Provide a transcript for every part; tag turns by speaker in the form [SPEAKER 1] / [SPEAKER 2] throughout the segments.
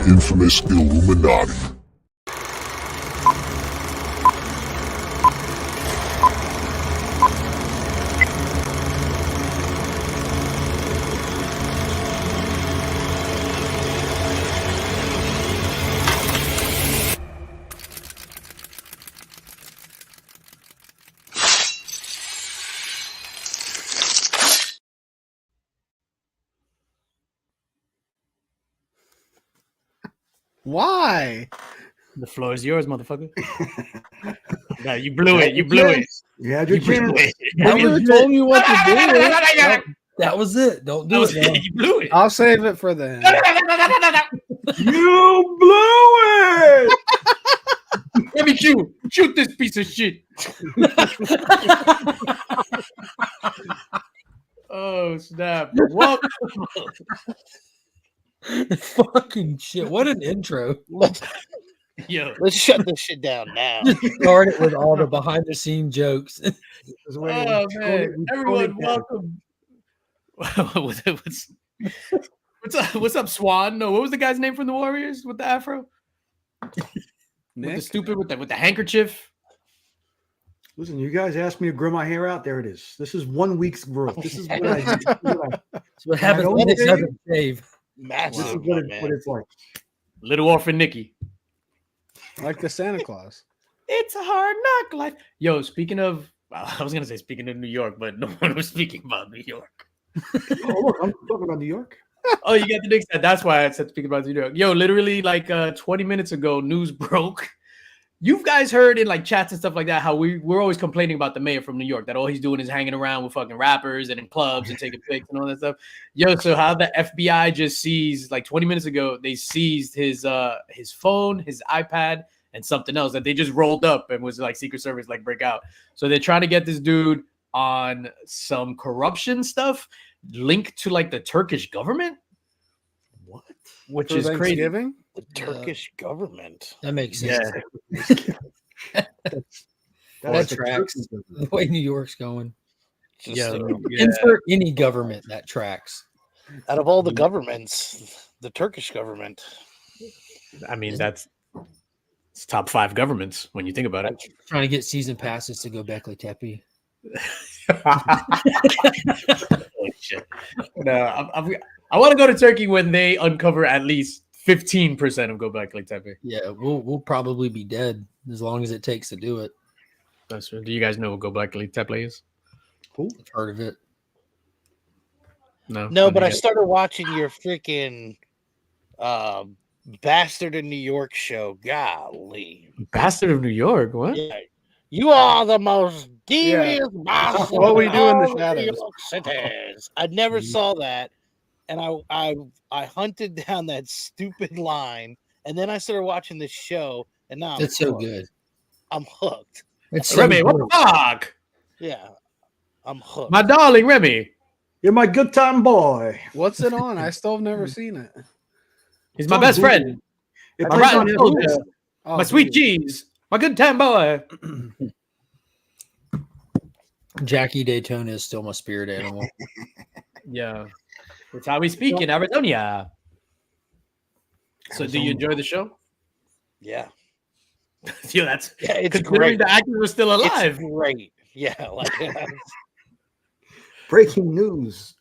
[SPEAKER 1] infamous Illuminati.
[SPEAKER 2] Why?
[SPEAKER 3] The floor is yours, motherfucker. No, you blew it. You blew it.
[SPEAKER 4] You had your
[SPEAKER 3] You blew
[SPEAKER 4] chance.
[SPEAKER 3] it.
[SPEAKER 2] You told me what to do.
[SPEAKER 5] That was it. Don't do it now.
[SPEAKER 3] You blew it.
[SPEAKER 2] I'll save it for the end.
[SPEAKER 4] You blew it.
[SPEAKER 3] Let me shoot this piece of shit. Oh snap! What?
[SPEAKER 5] Fucking shit. What an intro.
[SPEAKER 3] Yo,
[SPEAKER 6] Let's shut this shit down now.
[SPEAKER 5] Start it with all the behind the scene jokes.
[SPEAKER 3] oh man! Everyone, welcome. What's up, Swan? No, what was the guy's name from the Warriors with the afro? With the stupid with the handkerchief.
[SPEAKER 4] Listen, you guys asked me to grow my hair out. There it is. This is 1 week's growth. This is what I do.
[SPEAKER 5] That's what happens when it doesn't shave.
[SPEAKER 6] Massive.
[SPEAKER 4] This is what it's like.
[SPEAKER 3] Little orphan Nikki.
[SPEAKER 2] Like the Santa Claus.
[SPEAKER 3] It's a hard knock life. Yo, speaking of, I was gonna say speaking of New York, but no one was speaking about New York.
[SPEAKER 4] Oh, look, I'm talking about New York.
[SPEAKER 3] Oh, you got the Knicks. That's why I said speaking about New York. Yo, literally like 20 minutes ago, news broke. You guys heard in like chats and stuff like that how we're always complaining about the mayor from New York, that all he's doing is hanging around with fucking rappers and in clubs and taking pics and all that stuff. Yo, so how the FBI just seized, like 20 minutes ago, they seized his phone, his iPad, and something else that they just rolled up and was like Secret Service like break out. So they're trying to get this dude on some corruption stuff linked to like the Turkish government.
[SPEAKER 4] What?
[SPEAKER 3] Which
[SPEAKER 2] For
[SPEAKER 3] is crazy.
[SPEAKER 2] Thanksgiving?
[SPEAKER 6] The Turkish government.
[SPEAKER 5] That makes sense.
[SPEAKER 3] Yeah.
[SPEAKER 5] That tracks the way New York's going.
[SPEAKER 6] Just,
[SPEAKER 5] Insert any government that tracks.
[SPEAKER 6] out of all the governments, the Turkish government.
[SPEAKER 3] I mean, it's top 5 governments when you think about it.
[SPEAKER 5] Trying to get season passes to go Beckley Tepe.
[SPEAKER 3] Holy shit. No, I want to go to Turkey when they uncover at least 15% of Göbekli Tepe.
[SPEAKER 5] Yeah, we'll probably be dead as long as it takes to do it.
[SPEAKER 3] That's right. Do you guys know what Göbekli Tepe is?
[SPEAKER 5] I've heard of it.
[SPEAKER 6] No, but I started watching your freaking Bastard in New York show. Golly.
[SPEAKER 3] Bastard of New York. What?
[SPEAKER 6] Yeah. You are the most devious bastard
[SPEAKER 2] What we do in the
[SPEAKER 6] of New
[SPEAKER 2] shadows.
[SPEAKER 6] York cities. I never saw that. And I hunted down that stupid line. And then I started watching this show. And now
[SPEAKER 5] It's so good.
[SPEAKER 6] I'm hooked.
[SPEAKER 5] It's so
[SPEAKER 3] Remy, what
[SPEAKER 5] good.
[SPEAKER 3] the fuck?
[SPEAKER 6] Yeah. I'm hooked.
[SPEAKER 3] My darling Remy.
[SPEAKER 4] You're my good time boy.
[SPEAKER 2] What's it on? I still have never seen it.
[SPEAKER 3] He's my best friend.
[SPEAKER 4] It
[SPEAKER 3] My
[SPEAKER 4] plays
[SPEAKER 3] rotten
[SPEAKER 4] on
[SPEAKER 3] soldiers.
[SPEAKER 4] Hulu.
[SPEAKER 2] Oh,
[SPEAKER 3] My sweet
[SPEAKER 2] dude.
[SPEAKER 3] cheese. My good time boy.
[SPEAKER 5] Jackie Daytona is still my spirit animal.
[SPEAKER 3] Yeah. That's how we speak in Arizona. So do you enjoy the show?
[SPEAKER 6] Yeah.
[SPEAKER 3] Yeah, that's
[SPEAKER 6] It's
[SPEAKER 3] considering
[SPEAKER 6] great.
[SPEAKER 3] the actors were still alive.
[SPEAKER 6] It's great. Yeah. Like,
[SPEAKER 4] Breaking news.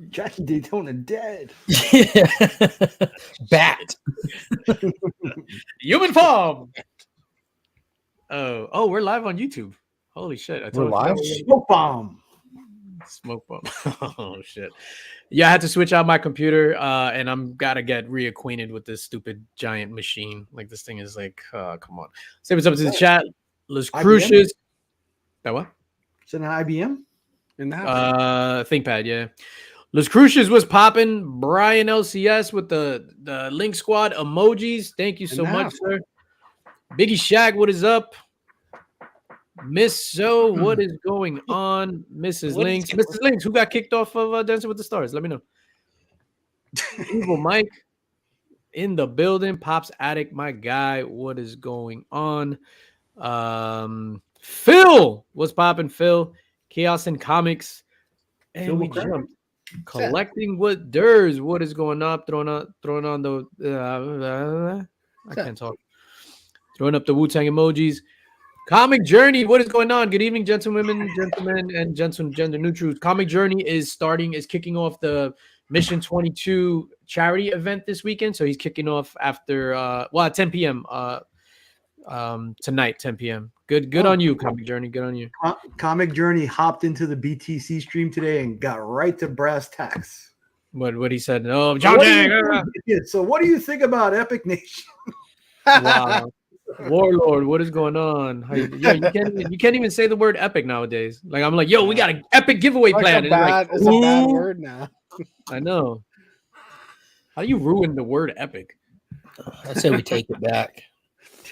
[SPEAKER 4] Jackie Daytona dead.
[SPEAKER 5] Bat.
[SPEAKER 3] Human form. Oh, we're live on YouTube. Holy shit!
[SPEAKER 5] We're live?
[SPEAKER 4] Smoke bomb.
[SPEAKER 3] Smoke bomb. Oh shit! Yeah, I had to switch out my computer, and I'm gotta get reacquainted with this stupid giant machine. Like this thing is like, come on. Say what's up to the chat. Las
[SPEAKER 4] IBM?
[SPEAKER 3] Cruces. That what?
[SPEAKER 4] Is it an IBM?
[SPEAKER 2] In the house.
[SPEAKER 3] ThinkPad, yeah. Las Cruces was popping. Brian LCS with the Link Squad emojis. Thank you so
[SPEAKER 2] In the
[SPEAKER 3] much,
[SPEAKER 2] house.
[SPEAKER 3] sir. Biggie Shag, what is up? Miss So, what is going on? Mrs.
[SPEAKER 6] What
[SPEAKER 3] Links.
[SPEAKER 6] is-
[SPEAKER 3] Mrs. Links, who got kicked off of Dancing with the Stars? Let me know. Evil Mike in the building. Pops Attic, my guy. What is going on? Phil, what's popping, Phil? Chaos and Comics. And
[SPEAKER 4] Phil
[SPEAKER 3] we
[SPEAKER 4] McCracken?
[SPEAKER 3] jumped. Collecting what Durs. What is going up? Throwing on the I can't talk. Throwing up the Wu-Tang emojis. Comic Journey. What is going on? Good evening, gentlemen, and gender neutrals. Comic Journey is kicking off the Mission 22 charity event this weekend. So he's kicking off after at 10 p.m. Tonight, 10 p.m. Good on you, Comic Journey. Good on you.
[SPEAKER 4] Comic Journey hopped into the BTC stream today and got right to brass tacks.
[SPEAKER 3] What he said? Oh, John Jang.
[SPEAKER 4] So what do you think about Epic Nation?
[SPEAKER 3] Wow. Warlord, what is going on? You can't even say the word epic nowadays. Like I'm like, yo, we got an epic giveaway plan.
[SPEAKER 2] It's a bad word now.
[SPEAKER 3] I know. How do you ruin the word epic?
[SPEAKER 5] I say we take it back.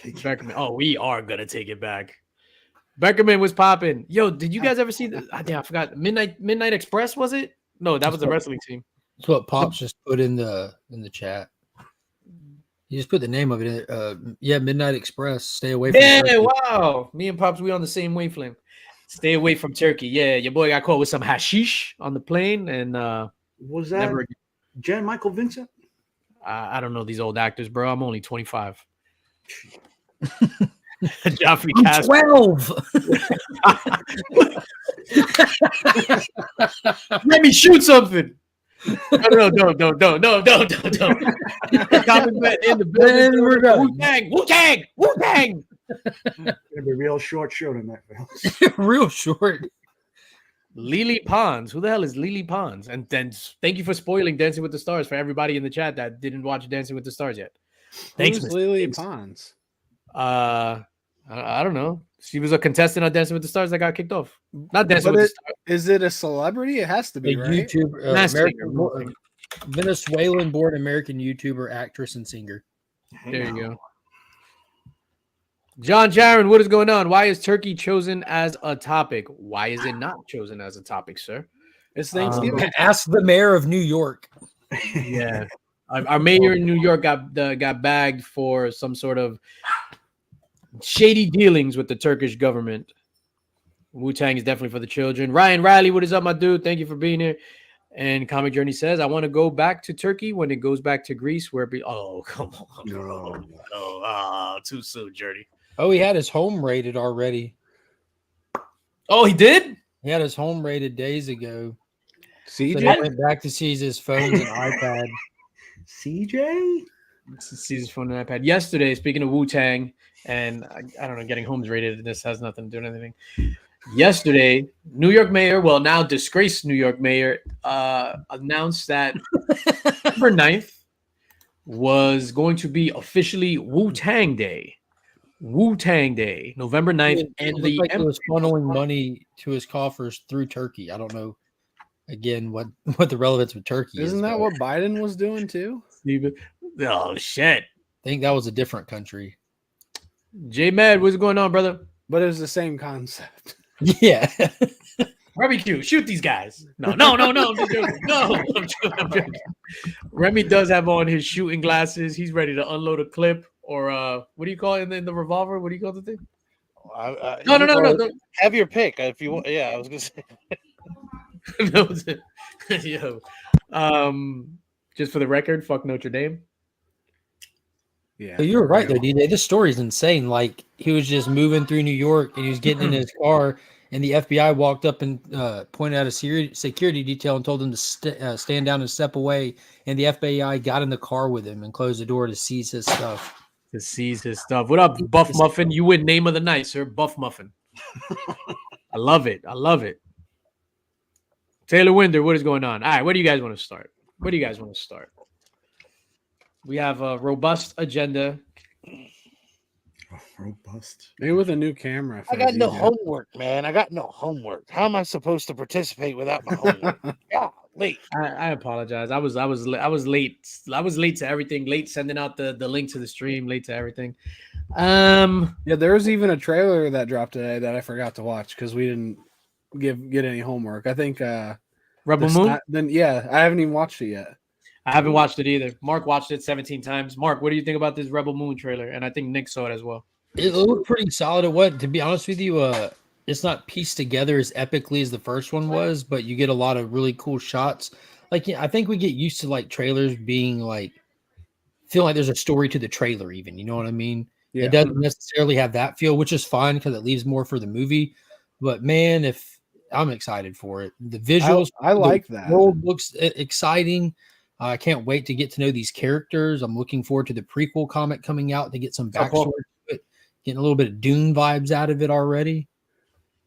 [SPEAKER 3] Beckerman. Oh, we are gonna take it back. Beckerman was popping. Yo, did you guys ever see the? I forgot. Midnight Express, was it? No, that was the wrestling team.
[SPEAKER 5] That's what Pops just put in the chat. You just put the name of it. Midnight Express. Stay away from Turkey.
[SPEAKER 3] Wow. Me and Pops, we on the same wavelength. Stay away from Turkey. Yeah, your boy got caught with some hashish on the plane, and
[SPEAKER 4] was that Jan Michael Vincent?
[SPEAKER 3] I don't know these old actors, bro. I'm only 25. Joffrey
[SPEAKER 5] I'm 12.
[SPEAKER 3] Let me shoot something. No, don't. Wu-Tang.
[SPEAKER 4] It'll be real short show tonight.
[SPEAKER 5] Real short.
[SPEAKER 3] Lily Pons. Who the hell is Lily Pons? And then thank you for spoiling Dancing with the Stars for everybody in the chat that didn't watch Dancing with the Stars yet. Thanks,
[SPEAKER 2] Who's Lily Pons?
[SPEAKER 3] I don't know. She was a contestant on Dancing with the Stars that got kicked off. Not Dancing with the Stars.
[SPEAKER 2] Is it a celebrity? It has to be, right?
[SPEAKER 5] YouTuber, Venezuelan-born American YouTuber, actress, and singer.
[SPEAKER 3] There you go. John Jaron, what is going on? Why is Turkey chosen as a topic? Why is it not chosen as a topic, sir?
[SPEAKER 2] It's Thanksgiving.
[SPEAKER 5] Ask the mayor of New York.
[SPEAKER 3] Yeah. Our mayor in New York got bagged for some sort of shady dealings with the Turkish government. Wu-Tang is definitely for the children. Ryan Riley, what is up, my dude? Thank you for being here. And Comic Journey says, I want to go back to Turkey when it goes back to Greece, where oh, come on. No. Too soon, Journey.
[SPEAKER 5] Oh, he had his home raided already.
[SPEAKER 3] Oh, he did?
[SPEAKER 5] He had his home raided days ago.
[SPEAKER 2] CJ?
[SPEAKER 5] So he went back to seize his phones and iPad.
[SPEAKER 4] CJ?
[SPEAKER 3] Seize his phone and iPad. Yesterday, speaking of Wu-Tang, and I don't know, getting homes raided, this has nothing to do with anything. Yesterday, New York mayor, well, now disgraced New York mayor, announced that November 9th was going to be officially Wu-Tang Day. Wu-Tang Day, November 9th.
[SPEAKER 5] And he was funneling money to his coffers through Turkey. I don't know, again, what the relevance with Turkey is.
[SPEAKER 2] Isn't that what Biden was doing too?
[SPEAKER 3] Oh, shit.
[SPEAKER 5] I think that was a different country.
[SPEAKER 3] J-Mad, what's going on, brother?
[SPEAKER 2] But it was the same concept.
[SPEAKER 5] Yeah.
[SPEAKER 3] Barbecue, shoot these guys. No. I'm just joking. No, I'm joking. Remy does have on his shooting glasses. He's ready to unload a clip or what do you call it in the revolver? What do you call the thing? No.
[SPEAKER 6] Have your pick if you want. Yeah, I was gonna say.
[SPEAKER 3] Yo, just for the record, fuck Notre Dame.
[SPEAKER 2] Yeah,
[SPEAKER 5] but you were right though, DJ. This story is insane. Like he was just moving through New York and he was getting in his car, and the FBI walked up and pointed out a security detail and told him to stand down and step away. And the FBI got in the car with him and closed the door to seize his stuff.
[SPEAKER 3] What up, Buff Muffin? You win name of the night, sir. Buff Muffin. I love it. Taylor Winder, what is going on? All right, where do you guys want to start? We have a robust agenda.
[SPEAKER 4] Robust.
[SPEAKER 2] Maybe with a new camera.
[SPEAKER 6] I got no homework, man. How am I supposed to participate without my homework? Late.
[SPEAKER 3] I apologize. I was late. I was late to everything. Late sending out the link to the stream. Late to everything.
[SPEAKER 2] Yeah, there was even a trailer that dropped today that I forgot to watch because we didn't get any homework. I think
[SPEAKER 3] Rebel Moon.
[SPEAKER 2] I haven't even watched it yet.
[SPEAKER 3] I haven't watched it either. Mark watched it 17 times. Mark, what do you think about this Rebel Moon trailer? And I think Nick saw it as well.
[SPEAKER 5] It looked pretty solid. To be honest with you, it's not pieced together as epically as the first one was, but you get a lot of really cool shots. Like, yeah, I think we get used to like trailers being like feel like there's a story to the trailer, even, you know what I mean?
[SPEAKER 2] Yeah.
[SPEAKER 5] It doesn't necessarily have that feel, which is fine because it leaves more for the movie. But man, if I'm excited for it, the visuals,
[SPEAKER 2] I like
[SPEAKER 5] the
[SPEAKER 2] that.
[SPEAKER 5] world looks exciting. I can't wait to get to know these characters. I'm looking forward to the prequel comic coming out to get some backstory to it, getting a little bit of Dune vibes out of it already.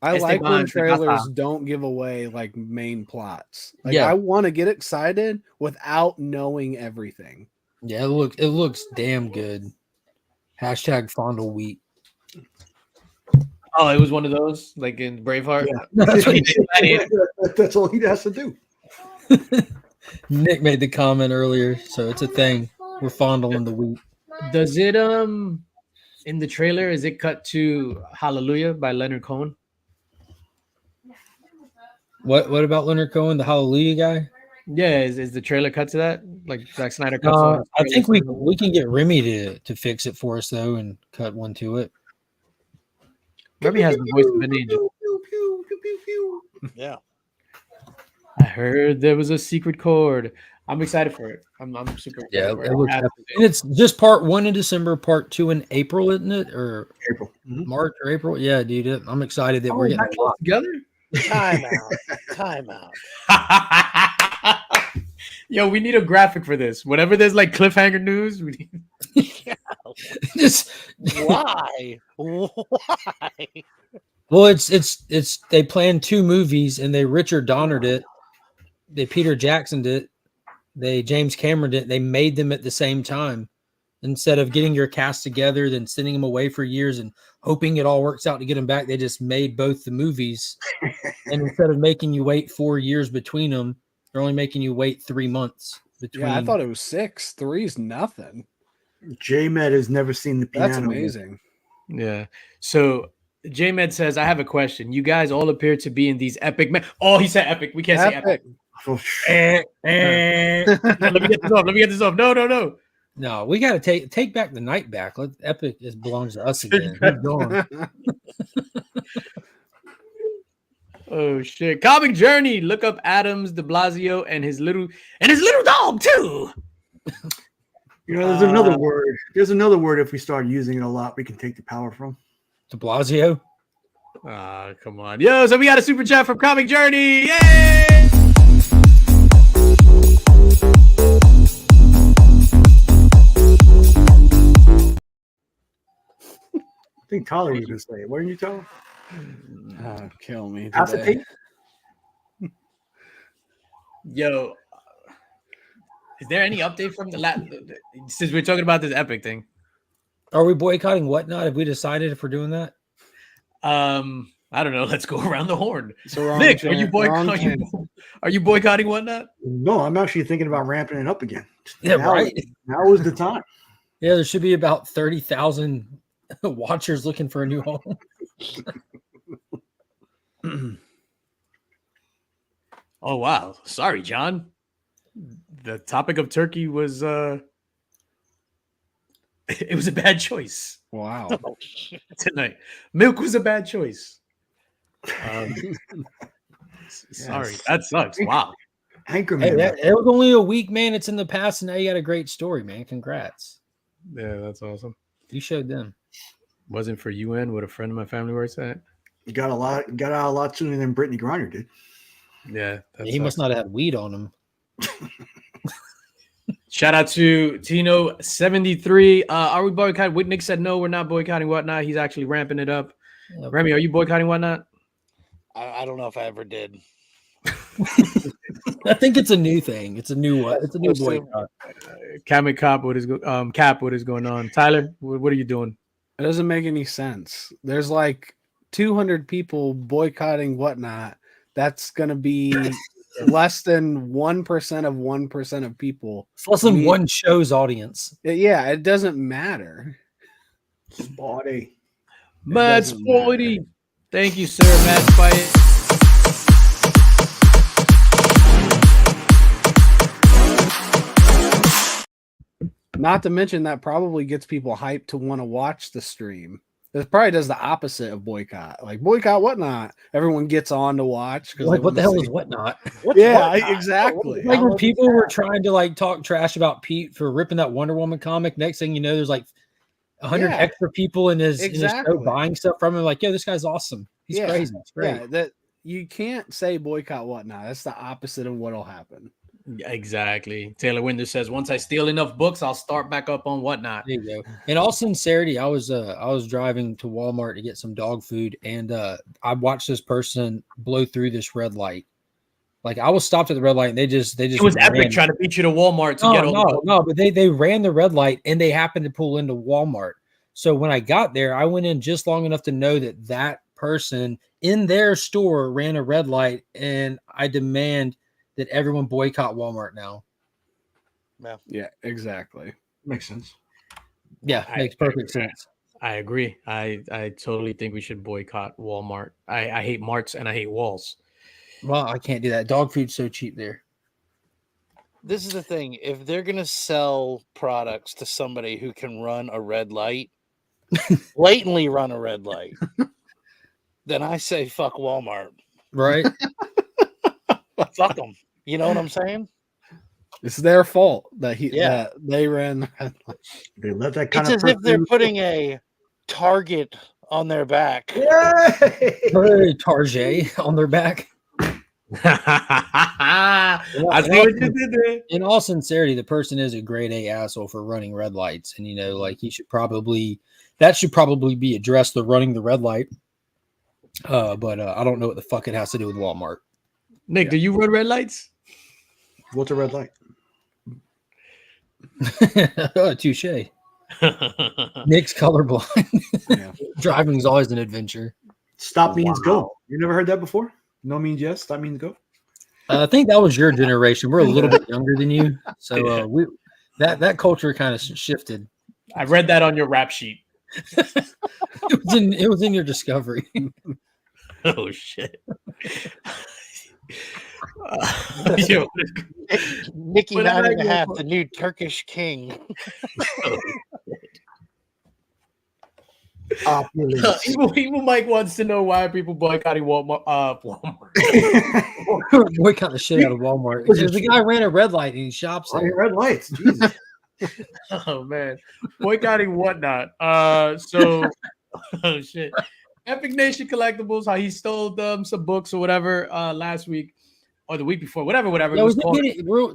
[SPEAKER 2] I like when
[SPEAKER 3] Esteban,
[SPEAKER 2] trailers don't give away like main plots. Like
[SPEAKER 5] Yeah.
[SPEAKER 2] I want to get excited without knowing everything.
[SPEAKER 5] Yeah, it looks damn good. Hashtag fondle wheat.
[SPEAKER 3] Oh, it was one of those, like in Braveheart.
[SPEAKER 4] Yeah.
[SPEAKER 3] That's what he did.
[SPEAKER 4] That's all he has to do.
[SPEAKER 5] Nick made the comment earlier, so it's a thing. We're fondling the wheat.
[SPEAKER 3] Does it in the trailer? Is it cut to Hallelujah by Leonard Cohen?
[SPEAKER 5] What about Leonard Cohen, the Hallelujah guy?
[SPEAKER 3] Yeah, is the trailer cut to that? Like Zack Snyder cuts on.
[SPEAKER 5] I think we can get Remy to fix it for us though and cut one to it.
[SPEAKER 3] Remy has the voice of an angel.
[SPEAKER 6] Yeah.
[SPEAKER 3] I heard there was a secret chord. I'm excited for it. I'm super excited.
[SPEAKER 5] Yeah,
[SPEAKER 3] for
[SPEAKER 5] it looks
[SPEAKER 3] I have
[SPEAKER 5] epic.
[SPEAKER 3] to
[SPEAKER 5] And it's just part 1 in December, part 2 in April, isn't it? Or
[SPEAKER 4] April. Mhm.
[SPEAKER 5] March or April? Yeah, dude. I'm excited that
[SPEAKER 3] Oh,
[SPEAKER 5] we're getting
[SPEAKER 3] that close together.
[SPEAKER 6] Time out. Time out.
[SPEAKER 3] Yo, we need a graphic for this. Whenever there's like cliffhanger news, we need...
[SPEAKER 5] just
[SPEAKER 6] Why? Why?
[SPEAKER 5] well, it's they planned 2 movies and they Richard Donnered it. They Peter Jacksoned it. They James Cameroned it. They made them at the same time. Instead of getting your cast together, then sending them away for years and hoping it all works out to get them back, they just made both the movies. And instead of making you wait 4 years between them, they're only making you wait 3 months between.
[SPEAKER 2] Yeah, I thought it was 6. 3's nothing.
[SPEAKER 4] J-Med has never seen the piano.
[SPEAKER 2] That's amazing.
[SPEAKER 3] Yeah. So J-Med says, I have a question. You guys all appear to be in these epic. Oh, he said epic. We can't say epic.
[SPEAKER 4] Oh,
[SPEAKER 3] Let me get this off. Let me get this off. No.
[SPEAKER 5] No, we got to take back the night back. Epic belongs to us again. He's gone.
[SPEAKER 3] Oh shit! Comic Journey. Look up Adams de Blasio and his little dog too.
[SPEAKER 4] You know, there's another word. There's another word. If we start using it a lot, we can take the power from.
[SPEAKER 5] De Blasio.
[SPEAKER 3] Ah, come on, yo! So we got a super chat from Comic Journey. Yay!
[SPEAKER 4] I think Tyler was going to say it. What didn't you tell him?
[SPEAKER 2] Oh, kill me. today.
[SPEAKER 4] Acetate?
[SPEAKER 3] Yo, is there any update from the last? Since we're talking about this epic thing,
[SPEAKER 5] Are we boycotting Whatnot? Have we decided if we're doing that?
[SPEAKER 3] I don't know. Let's go around the horn.
[SPEAKER 2] So wrong
[SPEAKER 3] Nick,
[SPEAKER 2] chan-
[SPEAKER 3] are you
[SPEAKER 2] wrong
[SPEAKER 3] boycotting Whatnot?
[SPEAKER 4] No, I'm actually thinking about ramping it up again.
[SPEAKER 5] Yeah,
[SPEAKER 4] Now-
[SPEAKER 5] right.
[SPEAKER 4] Now is the time.
[SPEAKER 5] Yeah, there should be about 30,000 watchers looking for a new home.
[SPEAKER 3] Oh wow, sorry, John. The topic of turkey was it was a bad choice
[SPEAKER 2] Wow.
[SPEAKER 3] tonight. Milk was a bad choice. Sorry, that sucks. Wow.
[SPEAKER 4] Anchorman.
[SPEAKER 5] Hey, it was only a week, man. It's in the past, and now you got a great story, man. Congrats.
[SPEAKER 3] Yeah, that's awesome.
[SPEAKER 5] You showed them.
[SPEAKER 3] Wasn't for UN what a friend of my family works at.
[SPEAKER 4] You got out a lot sooner than Brittany Griner did.
[SPEAKER 3] Yeah, that
[SPEAKER 5] He must
[SPEAKER 3] sucks.
[SPEAKER 5] not have had weed on him.
[SPEAKER 3] Shout out to Tino73. Are we boycotting? Nick said no, we're not boycotting Whatnot. He's actually ramping it up.
[SPEAKER 5] Yeah.
[SPEAKER 3] Remy, are you boycotting Whatnot?
[SPEAKER 6] I don't know if I ever did.
[SPEAKER 5] I think it's a new thing. It's a new one. It's a new boycott.
[SPEAKER 3] Cap, Cap, what is going on? Tyler, what are you doing?
[SPEAKER 2] It doesn't make any sense. There's like 200 people boycotting Whatnot. That's going to be less than 1% of 1% of people.
[SPEAKER 5] It's less than
[SPEAKER 2] Me-
[SPEAKER 5] one show's audience.
[SPEAKER 2] Yeah, it doesn't matter.
[SPEAKER 4] Spotty.
[SPEAKER 3] Mad
[SPEAKER 2] doesn't
[SPEAKER 3] Spotty. Thank you, sir. Mad Spotty.
[SPEAKER 2] Not to mention that probably gets people hyped to want to watch the stream. It probably does the opposite of boycott. Like boycott whatnot. Everyone gets on to watch.
[SPEAKER 5] Like, what the hell is
[SPEAKER 2] is
[SPEAKER 5] whatnot?
[SPEAKER 2] Yeah, exactly.
[SPEAKER 5] Like when people were trying to like talk trash about Pete for ripping that Wonder Woman comic, next thing you know, there's like 100
[SPEAKER 2] Yeah.
[SPEAKER 5] extra people in his
[SPEAKER 2] Exactly.
[SPEAKER 5] show buying stuff from him. Like, yo, this guy's awesome. He's crazy. It's great.
[SPEAKER 2] Yeah, that you can't say boycott whatnot. That's the opposite of what'll happen.
[SPEAKER 3] Exactly. Taylor Winder says, once I steal enough books, I'll start back up on whatnot.
[SPEAKER 5] There you go. In all sincerity, I was driving to Walmart to get some dog food, and I watched this person blow through this red light. Like I was stopped at the red light, and they just
[SPEAKER 3] It was
[SPEAKER 5] ran.
[SPEAKER 3] epic trying to beat you to Walmart to get all
[SPEAKER 5] no, but they ran the red light, and they happened to pull into Walmart. So when I got there, I went in just long enough to know that that person in their store ran a red light, and I demand that everyone boycott Walmart now.
[SPEAKER 2] Yeah, exactly.
[SPEAKER 4] Makes sense.
[SPEAKER 5] Yeah, makes perfect sense.
[SPEAKER 3] I agree. I totally think we should boycott Walmart. I hate marts and I hate walls.
[SPEAKER 5] Well, I can't do that. Dog food's so cheap there.
[SPEAKER 6] This is the thing. If they're going to sell products to somebody who can run a red light, blatantly run a red light, then I say fuck Walmart.
[SPEAKER 5] Right?
[SPEAKER 6] Fuck them. You know what I'm saying?
[SPEAKER 2] It's their fault that that they ran.
[SPEAKER 4] They let that kind
[SPEAKER 6] It's
[SPEAKER 4] of
[SPEAKER 6] as if they're putting a target on their back.
[SPEAKER 5] Hey, Target on their back.
[SPEAKER 3] I see what you did there.
[SPEAKER 5] In all sincerity, the person is a grade A asshole for running red lights, and like he should probably be addressed. The running the red light. But I don't know what the fuck it has to do with Walmart.
[SPEAKER 3] Nick, do you run red lights?
[SPEAKER 4] What's a red light?
[SPEAKER 5] Touche. Nick's colorblind.
[SPEAKER 2] Yeah.
[SPEAKER 5] Driving's always an adventure.
[SPEAKER 4] Stop means go. You never heard that before? No means yes. Stop means go.
[SPEAKER 5] I think that was your generation. We're a little bit younger than you, so we that culture kind of shifted.
[SPEAKER 3] I read that on your rap sheet.
[SPEAKER 5] It was in your discovery.
[SPEAKER 3] Oh shit.
[SPEAKER 6] Nicky 9.5, the new Turkish king.
[SPEAKER 3] Evil Mike wants to know why are people boycotting Walmart.
[SPEAKER 5] Boycott the shit out of Walmart because the guy ran a red light and he shops there.
[SPEAKER 4] Red lights. Jesus.
[SPEAKER 3] Oh man, boycotting whatnot. So, oh shit. Epic Nation Collectibles, how he stole some books or whatever last week or the week before, whatever.
[SPEAKER 5] Yeah,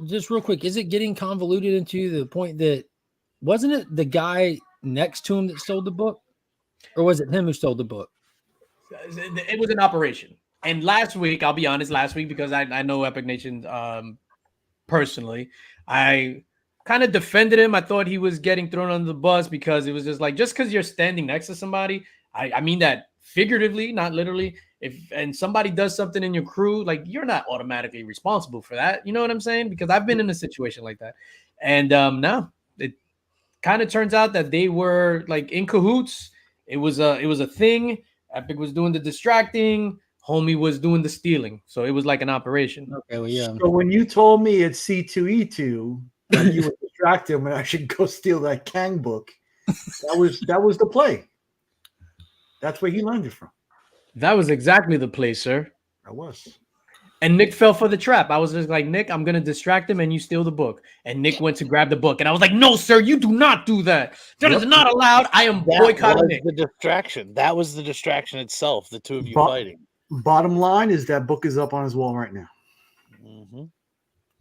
[SPEAKER 5] just real quick, is it getting convoluted into the point that wasn't it the guy next to him that stole the book, or was it him who stole the book?
[SPEAKER 3] It was an operation. And last week, I'll be honest, because I know Epic Nation personally, I kind of defended him. I thought he was getting thrown under the bus because it was just because you're standing next to somebody, I mean that figuratively, not literally. And somebody does something in your crew, like you're not automatically responsible for that. You know what I'm saying? Because I've been in a situation like that. And now it kind of turns out that they were like in cahoots. It was a thing. Epic was doing the distracting. Homie was doing the stealing. So it was like an operation.
[SPEAKER 5] Okay, well, yeah.
[SPEAKER 4] So when you told me it's C2E2, that you would distract him and I should go steal that Kang book, that was the play. That's where he learned it from.
[SPEAKER 3] That was exactly the play, sir.
[SPEAKER 4] That was.
[SPEAKER 3] And Nick fell for the trap. I was just like, Nick, I'm going to distract him and you steal the book. And Nick went to grab the book. And I was like, no, sir, you do not do that. That is not allowed. I am boycotting Nick.
[SPEAKER 6] The distraction. That was the distraction itself, the two of you fighting.
[SPEAKER 4] Bottom line is that book is up on his wall right now.
[SPEAKER 6] Mm-hmm.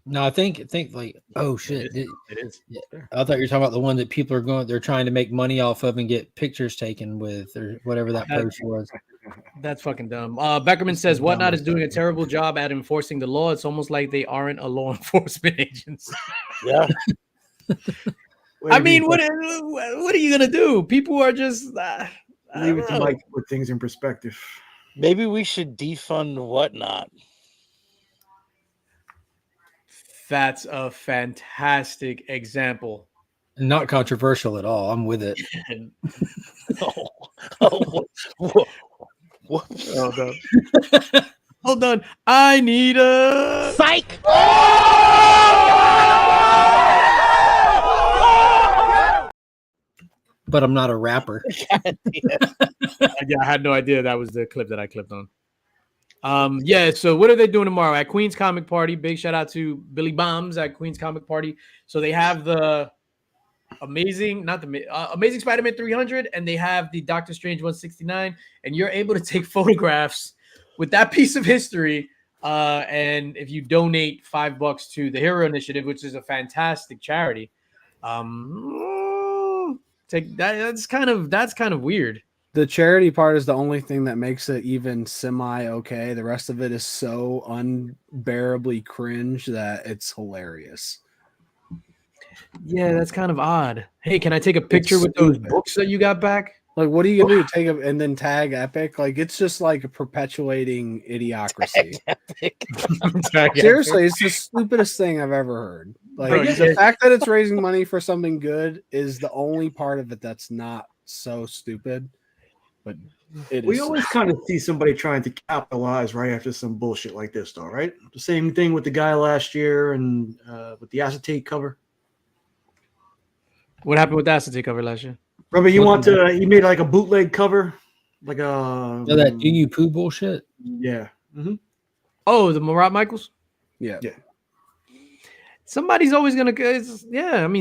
[SPEAKER 5] No, I think like, oh shit.
[SPEAKER 3] It is.
[SPEAKER 5] Yeah. I thought you were talking about the one that people are they're trying to make money off of and get pictures taken with or whatever that post was.
[SPEAKER 3] That's fucking dumb. Beckerman says Whatnot is doing a terrible job at enforcing the law. It's almost like they aren't a law enforcement agency.
[SPEAKER 6] Yeah.
[SPEAKER 3] I mean, what are you gonna do? People are just
[SPEAKER 4] leave it to Mike to put things in perspective.
[SPEAKER 6] Maybe we should defund Whatnot.
[SPEAKER 3] That's a fantastic example.
[SPEAKER 5] Not controversial at all. I'm with it.
[SPEAKER 6] What?
[SPEAKER 3] Hold on. Hold on. I need a
[SPEAKER 6] psych.
[SPEAKER 5] but I'm not a rapper.
[SPEAKER 3] Yeah, I had no idea that was the clip that I clipped on. Yeah, so what are they doing tomorrow at Queen's Comic Party? Big shout out to Billy Bombs at Queen's Comic Party. So they have the Amazing Spider-Man 300, and they have the Doctor Strange 169, and you're able to take photographs with that piece of history. And if you donate $5 to the Hero Initiative, which is a fantastic charity, take that. That's kind of weird.
[SPEAKER 2] The charity part is the only thing that makes it even semi okay. The rest of it is so unbearably cringe that it's hilarious.
[SPEAKER 3] Yeah, that's kind of odd. Hey, can I take a picture with those books that you got back?
[SPEAKER 2] Like, what are you gonna do? Take it and then tag Epic? Like, it's just like perpetuating idiocracy. Seriously, it's the stupidest thing I've ever heard. Like,
[SPEAKER 3] Bro,
[SPEAKER 2] the fact that it's raising money for something good is the only part of it that's not so stupid. But
[SPEAKER 4] we always kind of see somebody trying to capitalize right after some bullshit like this, though, right? The same thing with the guy last year and with the acetate cover.
[SPEAKER 3] What happened with the acetate cover last year?
[SPEAKER 4] Remember, he made like a bootleg cover, like a
[SPEAKER 5] that do you poo bullshit.
[SPEAKER 4] Yeah. Mm-hmm.
[SPEAKER 3] Oh, the Marat Michaels.
[SPEAKER 2] Yeah.
[SPEAKER 3] Somebody's always gonna,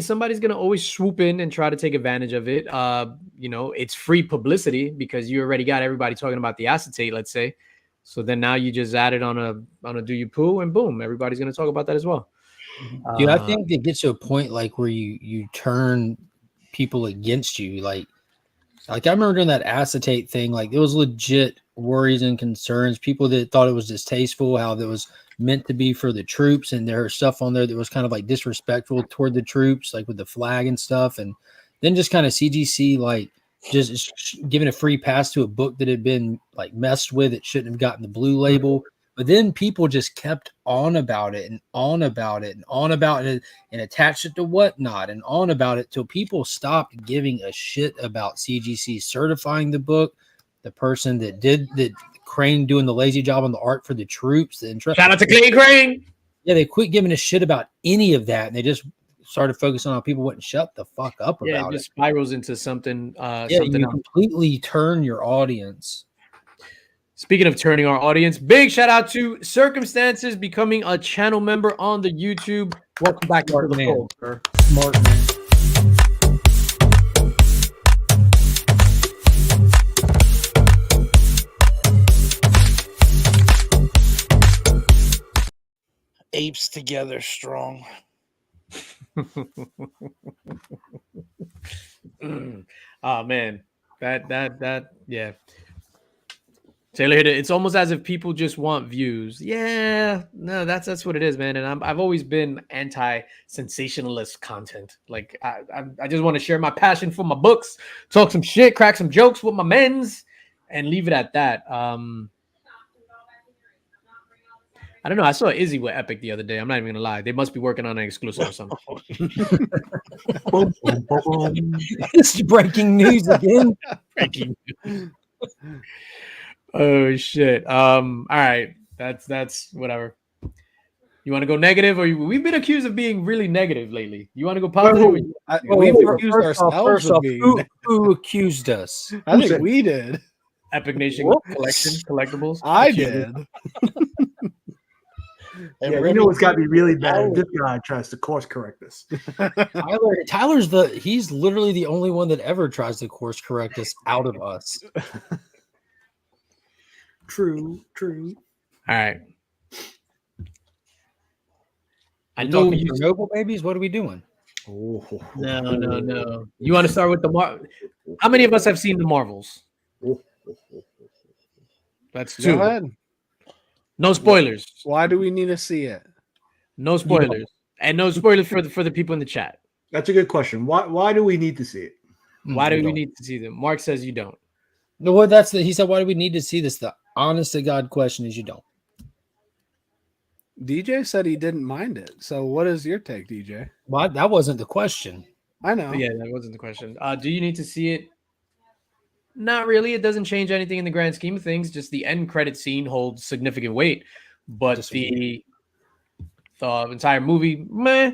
[SPEAKER 3] somebody's gonna always swoop in and try to take advantage of it. It's free publicity because you already got everybody talking about the acetate, let's say. So then now you just add it on a do you poo, and boom, everybody's gonna talk about that as well.
[SPEAKER 5] Dude, I think it gets to a point like where you turn people against you. Like I remember doing that acetate thing. Like it was legit worries and concerns. People that thought it was distasteful, how that was meant to be for the troops, and there was stuff on there that was kind of like disrespectful toward the troops, like with the flag and stuff. And then just kind of CGC like just giving a free pass to a book that had been like messed with. It shouldn't have gotten the blue label. But then people just kept on about it and on about it and on about it and attached it to whatnot and on about it till people stopped giving a shit about CGC certifying the book, the person that did the Crane doing the lazy job on the art for the troops.
[SPEAKER 3] Shout out to Clay Crane.
[SPEAKER 5] Yeah, they quit giving a shit about any of that, and they just started focusing on how people wouldn't shut the fuck up about it.
[SPEAKER 3] Yeah, it just spirals into something.
[SPEAKER 5] You completely turn your audience.
[SPEAKER 3] Speaking of turning our audience, big shout out to Circumstances becoming a channel member on the YouTube. Welcome back to the fold, sir.
[SPEAKER 5] Smart man.
[SPEAKER 6] Apes together strong.
[SPEAKER 3] Oh man, that yeah. Taylor hit it. It's almost as if people just want views. Yeah, no, that's what it is, man. And I've always been anti-sensationalist content. Like I just want to share my passion for my books, talk some shit, crack some jokes with my men's, and leave it at that. I don't know. I saw Izzy with Epic the other day. I'm not even gonna lie. They must be working on an exclusive or something.
[SPEAKER 5] It's breaking news again.
[SPEAKER 3] Breaking news. Oh shit. All right. That's whatever. You want to go negative, or we've been accused of being really negative lately. You want to go positive?
[SPEAKER 2] We've accused ourselves of being.
[SPEAKER 5] Who accused us?
[SPEAKER 2] I think we did.
[SPEAKER 3] Epic Nation collectibles.
[SPEAKER 2] I did.
[SPEAKER 4] Yeah, you know it's got to be really bad. This guy tries to course correct this.
[SPEAKER 5] Tyler's he's literally the only one that ever tries to course correct us out of us.
[SPEAKER 4] True.
[SPEAKER 3] All right. I
[SPEAKER 5] We're
[SPEAKER 3] know
[SPEAKER 5] talking Chernobyl babies. What are we doing?
[SPEAKER 3] No. You want to start with how many of us have seen the Marvels? That's two.
[SPEAKER 2] Go ahead.
[SPEAKER 3] No spoilers.
[SPEAKER 2] Why do we need to see it?
[SPEAKER 3] No spoilers. And no spoilers for the people in the chat.
[SPEAKER 4] That's a good question. Why do we need to see it?
[SPEAKER 3] Why do we need to see them? Mark says you don't.
[SPEAKER 5] No, what he said, why do we need to see this? The honest to God question is you don't.
[SPEAKER 2] DJ said he didn't mind it. So what is your take, DJ?
[SPEAKER 5] Well, that wasn't the question.
[SPEAKER 2] I know.
[SPEAKER 3] Yeah, that wasn't the question. Do you need to see it? Not really. It doesn't change anything in the grand scheme of things. Just the end credit scene holds significant weight. But the entire movie, meh.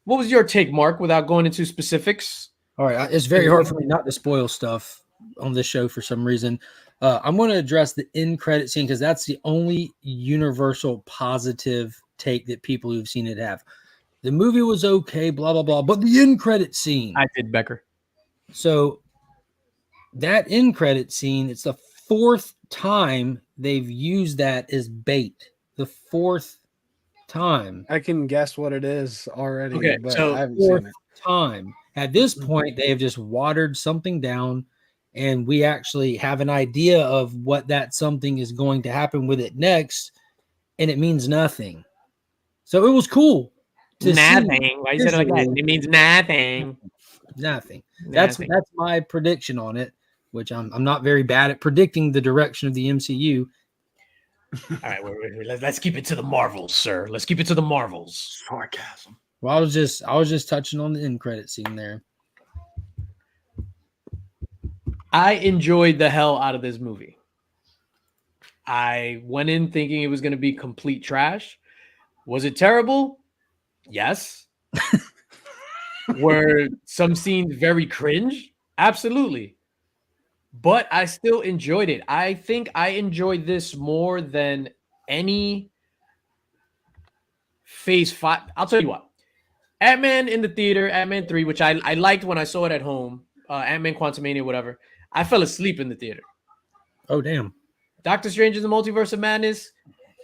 [SPEAKER 3] What was your take, Mark, without going into specifics?
[SPEAKER 5] All right, it's very hard for me not to spoil stuff on this show for some reason. I'm going to address the end credit scene because that's the only universal positive take that people who've seen it have. The movie was okay, blah blah blah, but the end credit scene.
[SPEAKER 3] I did, Becker.
[SPEAKER 5] So that end credit scene, it's the 4th time they've used that as bait. The 4th time.
[SPEAKER 2] I can guess what it is already,
[SPEAKER 3] Okay,
[SPEAKER 2] but
[SPEAKER 3] so
[SPEAKER 2] I haven't
[SPEAKER 5] 4th
[SPEAKER 2] seen it.
[SPEAKER 5] time. At this point, they have just watered something down, and we actually have an idea of what that something is going to happen with it next, and it means nothing. So it was cool to
[SPEAKER 3] Nothing. Why you said it like that?
[SPEAKER 5] visually.
[SPEAKER 3] It means nothing.
[SPEAKER 5] Nothing. That's
[SPEAKER 3] Nothing.
[SPEAKER 5] my prediction on it, which I'm not very bad at predicting the direction of the MCU.
[SPEAKER 3] All right, wait. Let's keep it to the Marvels, sir. Let's keep it to the Marvels.
[SPEAKER 4] Sarcasm.
[SPEAKER 5] Well, I was just touching on the end credit scene there.
[SPEAKER 3] I enjoyed the hell out of this movie. I went in thinking it was going to be complete trash. Was it terrible? Yes. Were some scenes very cringe? Absolutely. But I still enjoyed it. I think I enjoyed this more than any Phase 5. I'll tell you what. Ant-Man in the theater, Ant-Man 3, which I liked when I saw it at home. Ant-Man Quantumania, whatever. I fell asleep in the theater.
[SPEAKER 5] Oh, damn.
[SPEAKER 3] Doctor Strange in the Multiverse of Madness.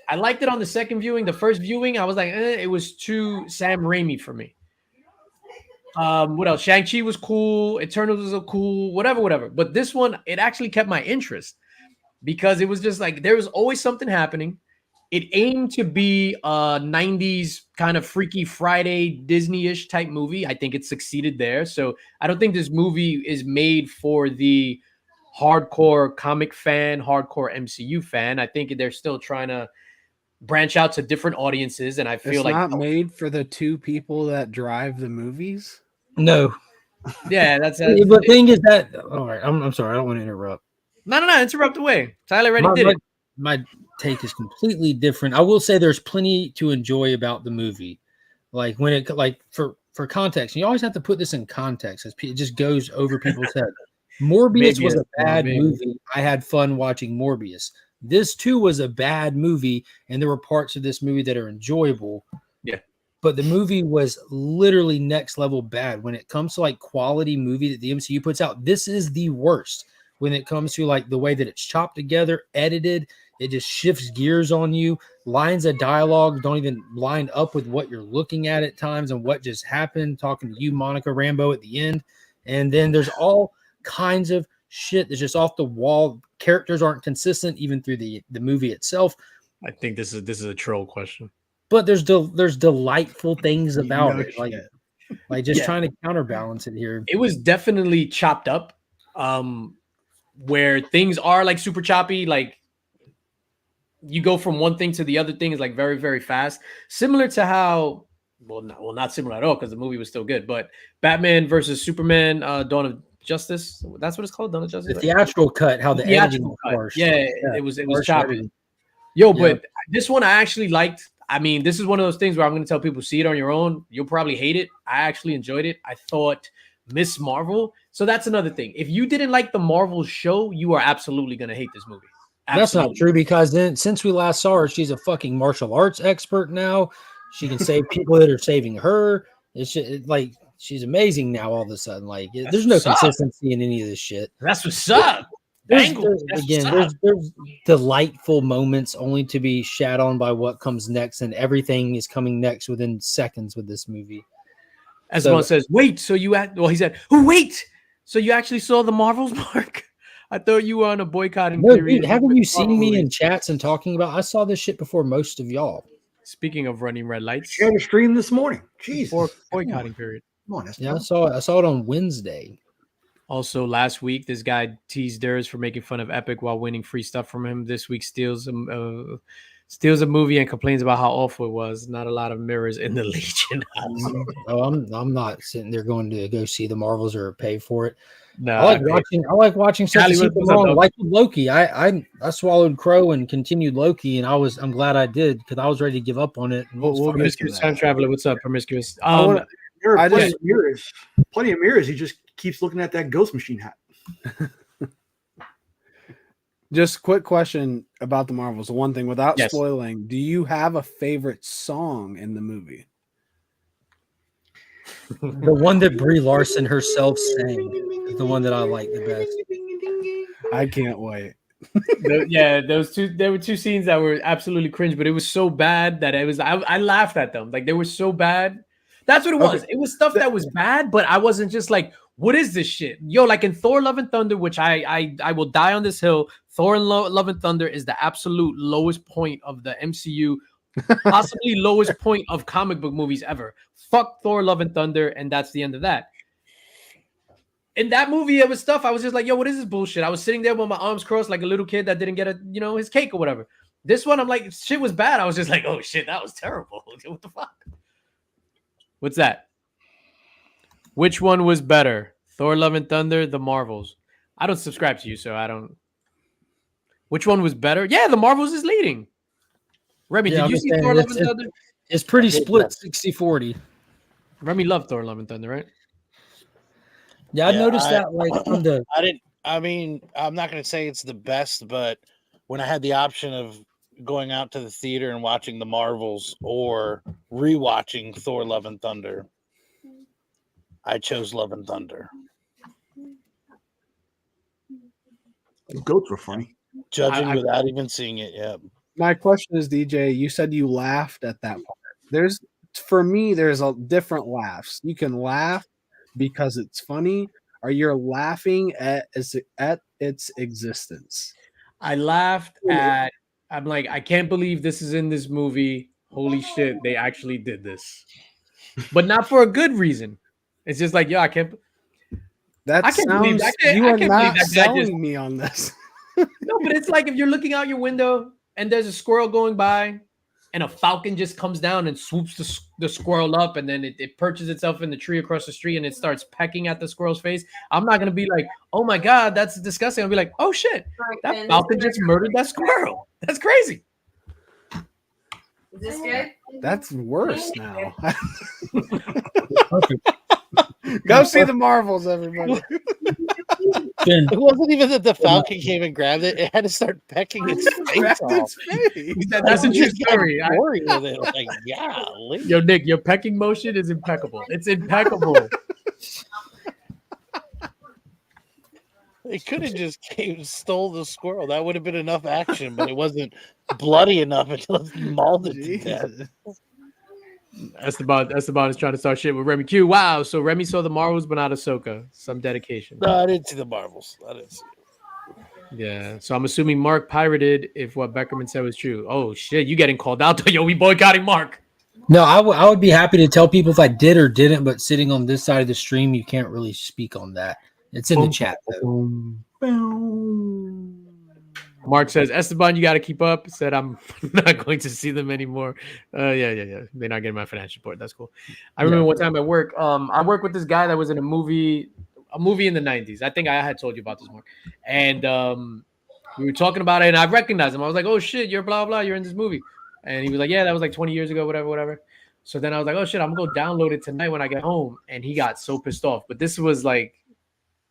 [SPEAKER 3] I liked it on the second viewing. The first viewing, I was like, it was too Sam Raimi for me. What else? Shang-Chi was cool. Eternals was cool. Whatever. But this one, it actually kept my interest because it was just like there was always something happening. It aimed to be a 90s kind of Freaky Friday Disney-ish type movie. I think it succeeded there. So I don't think this movie is made for the hardcore comic fan, hardcore MCU fan. I think they're still trying to branch out to different audiences. And I feel
[SPEAKER 2] It's
[SPEAKER 3] like
[SPEAKER 2] not made for the 2 people that drive the movies.
[SPEAKER 5] No.
[SPEAKER 3] yeah, that's
[SPEAKER 5] The thing is that all right, I'm sorry, I don't want to interrupt.
[SPEAKER 3] No, interrupt away. Tyler already did it.
[SPEAKER 5] My take is completely different. I will say there's plenty to enjoy about the movie. Like when it for context, you always have to put this in context as it just goes over people's head. Morbius was a bad movie. I had fun watching Morbius. This too was a bad movie, and there were parts of this movie that are enjoyable.
[SPEAKER 3] Yeah.
[SPEAKER 5] But the movie was literally next level bad. When it comes to like quality movie that the MCU puts out, this is the worst. When it comes to like the way that it's chopped together, edited, it just shifts gears on you. Lines of dialogue don't even line up with what you're looking at times and what just happened. Talking to you, Monica Rambeau, at the end. And then there's all kinds of shit that's just off the wall. Characters aren't consistent even through the movie itself.
[SPEAKER 3] I think this is a troll question.
[SPEAKER 5] But there's delightful things about it. Like just trying to counterbalance it here.
[SPEAKER 3] It was definitely chopped up. Where things are like super choppy, like you go from one thing to the other thing is like very, very fast. Similar to how, not similar at all because the movie was still good, but Batman versus Superman, Dawn of Justice. That's what it's called, Dawn of Justice.
[SPEAKER 5] The theatrical cut, how the editing was harsh.
[SPEAKER 3] Yeah, it was choppy. But this one I actually liked. I mean, this is one of those things where I'm going to tell people, see it on your own. You'll probably hate it. I actually enjoyed it. I thought Miss Marvel. So that's another thing. If you didn't like the Marvel show, you are absolutely going to hate this movie. Absolutely.
[SPEAKER 5] That's not true because then since we last saw her, she's a fucking martial arts expert now. She can save people that are saving her. It's just, like she's amazing now all of a sudden. Like there's no consistency in any of this shit.
[SPEAKER 3] That's what's up.
[SPEAKER 5] There's delightful moments only to be shat on by what comes next, and everything is coming next within seconds with this movie.
[SPEAKER 3] As one says, wait, so you he said, wait, so you actually saw the Marvels, Mark? I thought you were on a boycotting period.
[SPEAKER 5] Dude, haven't you seen me in chats and talking about? I saw this shit before most of y'all.
[SPEAKER 3] Speaking of running red lights,
[SPEAKER 4] shared a stream this morning. Jesus,
[SPEAKER 3] boycotting period.
[SPEAKER 4] Come on,
[SPEAKER 5] I saw it on Wednesday.
[SPEAKER 3] Also, last week, this guy teased Durs for making fun of Epic while winning free stuff from him. This week, steals a movie and complains about how awful it was. Not a lot of mirrors in the Legion.
[SPEAKER 5] I'm not sitting there going to go see the Marvels or pay for it.
[SPEAKER 3] No,
[SPEAKER 5] I like watching stuff. Like Loki, I swallowed Crow and continued Loki, and I'm glad I did because I was ready to give up on it.
[SPEAKER 3] Promiscuous Time Traveler, what's up, Promiscuous?
[SPEAKER 4] There are plenty of mirrors. You just keeps looking at that Ghost Machine hat.
[SPEAKER 2] Just quick question about the Marvels. One thing without
[SPEAKER 3] Yes.
[SPEAKER 2] spoiling, do you have a favorite song in the movie?
[SPEAKER 5] The one that Brie Larson herself sang is the one that I like the best.
[SPEAKER 2] I can't wait.
[SPEAKER 3] Yeah, those two. There were two scenes that were absolutely cringe, but it was so bad that it was. I laughed at them. Like they were so bad. That's what it was.
[SPEAKER 2] Okay.
[SPEAKER 3] It was stuff that was bad, but I wasn't just like, what is this shit? Yo, like in Thor: Love and Thunder, which I will die on this hill. Thor and Love and Thunder is the absolute lowest point of the MCU, possibly lowest point of comic book movies ever. Fuck Thor: Love and Thunder, and that's the end of that. In that movie, it was stuff. I was just like, yo, what is this bullshit? I was sitting there with my arms crossed like a little kid that didn't get his cake or whatever. This one, I'm like, shit was bad. I was just like, oh shit, that was terrible. What the fuck? What's that? Which one was better? Thor: Love and Thunder, The Marvels. I don't subscribe to you, so I don't. Which one was better? Yeah, The Marvels is leading. Remy,
[SPEAKER 5] Yeah,
[SPEAKER 3] did you see Thor: Love and Thunder?
[SPEAKER 5] It's pretty split 60-40.
[SPEAKER 3] Remy loved Thor: Love and Thunder, right?
[SPEAKER 5] Yeah, I
[SPEAKER 6] Yeah,
[SPEAKER 5] noticed that like from the
[SPEAKER 6] I mean, I'm not going to say it's the best, but when I had the option of going out to the theater and watching the Marvels or rewatching Thor: Love and Thunder, I chose Love and Thunder.
[SPEAKER 4] The goats were funny.
[SPEAKER 6] Judging without even seeing it yet.
[SPEAKER 2] My question is, DJ, you said you laughed at that part. For me, there's a different laughs. You can laugh because it's funny, or you're laughing at its existence.
[SPEAKER 3] I laughed at. I'm like, I can't believe this is in this movie. Holy shit, they actually did this, but not for a good reason. It's just like, yo, I can't.
[SPEAKER 2] That
[SPEAKER 3] I can't believe
[SPEAKER 2] sounds.
[SPEAKER 3] that.
[SPEAKER 2] You
[SPEAKER 3] I
[SPEAKER 2] are
[SPEAKER 3] can't believe
[SPEAKER 2] not
[SPEAKER 3] that guy just.
[SPEAKER 2] selling me on this.
[SPEAKER 3] No, but it's like if you're looking out your window and there's a squirrel going by, and a falcon just comes down and swoops the squirrel up, and then it perches itself in the tree across the street and it starts pecking at the squirrel's face. I'm not gonna be like, oh my god, that's disgusting. I'll be like, oh shit, that falcon just murdered that squirrel. That's crazy.
[SPEAKER 7] Is this good?
[SPEAKER 2] That's worse now.
[SPEAKER 5] perfect.
[SPEAKER 2] Go see the Marvels, everybody.
[SPEAKER 5] Finn,
[SPEAKER 6] It wasn't even that the falcon came and grabbed it; it had to start pecking its face
[SPEAKER 2] Grabbed
[SPEAKER 6] off.
[SPEAKER 2] its face.
[SPEAKER 3] That's a true
[SPEAKER 6] Just got
[SPEAKER 3] story.
[SPEAKER 6] gory with it. Like, golly.
[SPEAKER 3] Yo, Nick, your pecking motion is impeccable. It's impeccable.
[SPEAKER 6] They could have just stole the squirrel. That would have been enough action, but it wasn't bloody enough until it mauled it to death.
[SPEAKER 2] Jesus.
[SPEAKER 3] Esteban is trying to start shit with Remy Q. Wow, so Remy saw the Marvels, but not Ahsoka. Some dedication.
[SPEAKER 6] No, I didn't see the Marvels. I didn't see it.
[SPEAKER 3] Yeah, so I'm assuming Mark pirated if what Beckerman said was true. Oh shit, you getting called out? Yo, we boycotting Mark.
[SPEAKER 5] no, I would be happy to tell people if I did or didn't, but sitting on this side of the stream, you can't really speak on that. It's in the chat though.
[SPEAKER 3] Mark says, Esteban, you got to keep up. Said, I'm not going to see them anymore. Yeah. They're not getting my financial report. That's cool. I remember one time at work, I worked with this guy that was in a movie in the 90s. I think I had told you about this, Mark. And we were talking about it, and I recognized him. I was like, oh, shit, you're blah, blah. You're in this movie. And he was like, yeah, that was like 20 years ago, whatever. So then I was like, oh, shit, I'm going to go download it tonight when I get home. And he got so pissed off. But this was like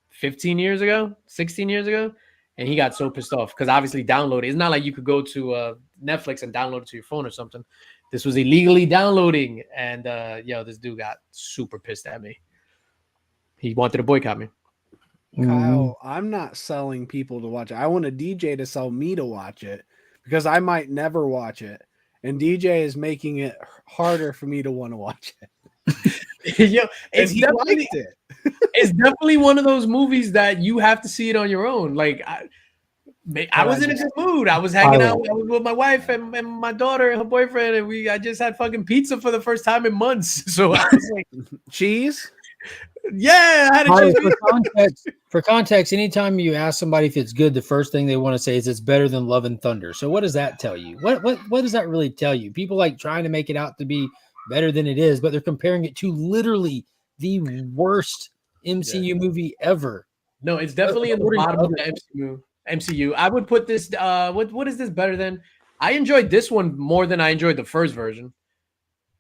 [SPEAKER 3] 15 years ago, 16 years ago. And he got so pissed off because obviously download it. It's not like you could go to Netflix and download it to your phone or something. This was illegally downloading. And this dude got super pissed at me. He wanted to boycott me.
[SPEAKER 2] Kyle, I'm not selling people to watch it. I want a DJ to sell me to watch it because I might never watch it. And DJ is making it harder for me to want to watch it.
[SPEAKER 3] It's definitely
[SPEAKER 2] liked it.
[SPEAKER 3] It's definitely one of those movies that you have to see it on your own. Like I was in a good mood. I was hanging out with my wife and my daughter and her boyfriend, and I just had fucking pizza for the first time in months. So I was like,
[SPEAKER 2] cheese.
[SPEAKER 3] Yeah, I had a cheese.
[SPEAKER 5] For context, anytime you ask somebody if it's good, the first thing they want to say is it's better than Love and Thunder. So what does that tell you? What does that really tell you? People like trying to make it out to be better than it is, but they're comparing it to literally the worst MCU movie ever.
[SPEAKER 3] No, it's definitely in the bottom of the MCU. I would put this. What is this better than? I enjoyed this one more than I enjoyed the first version.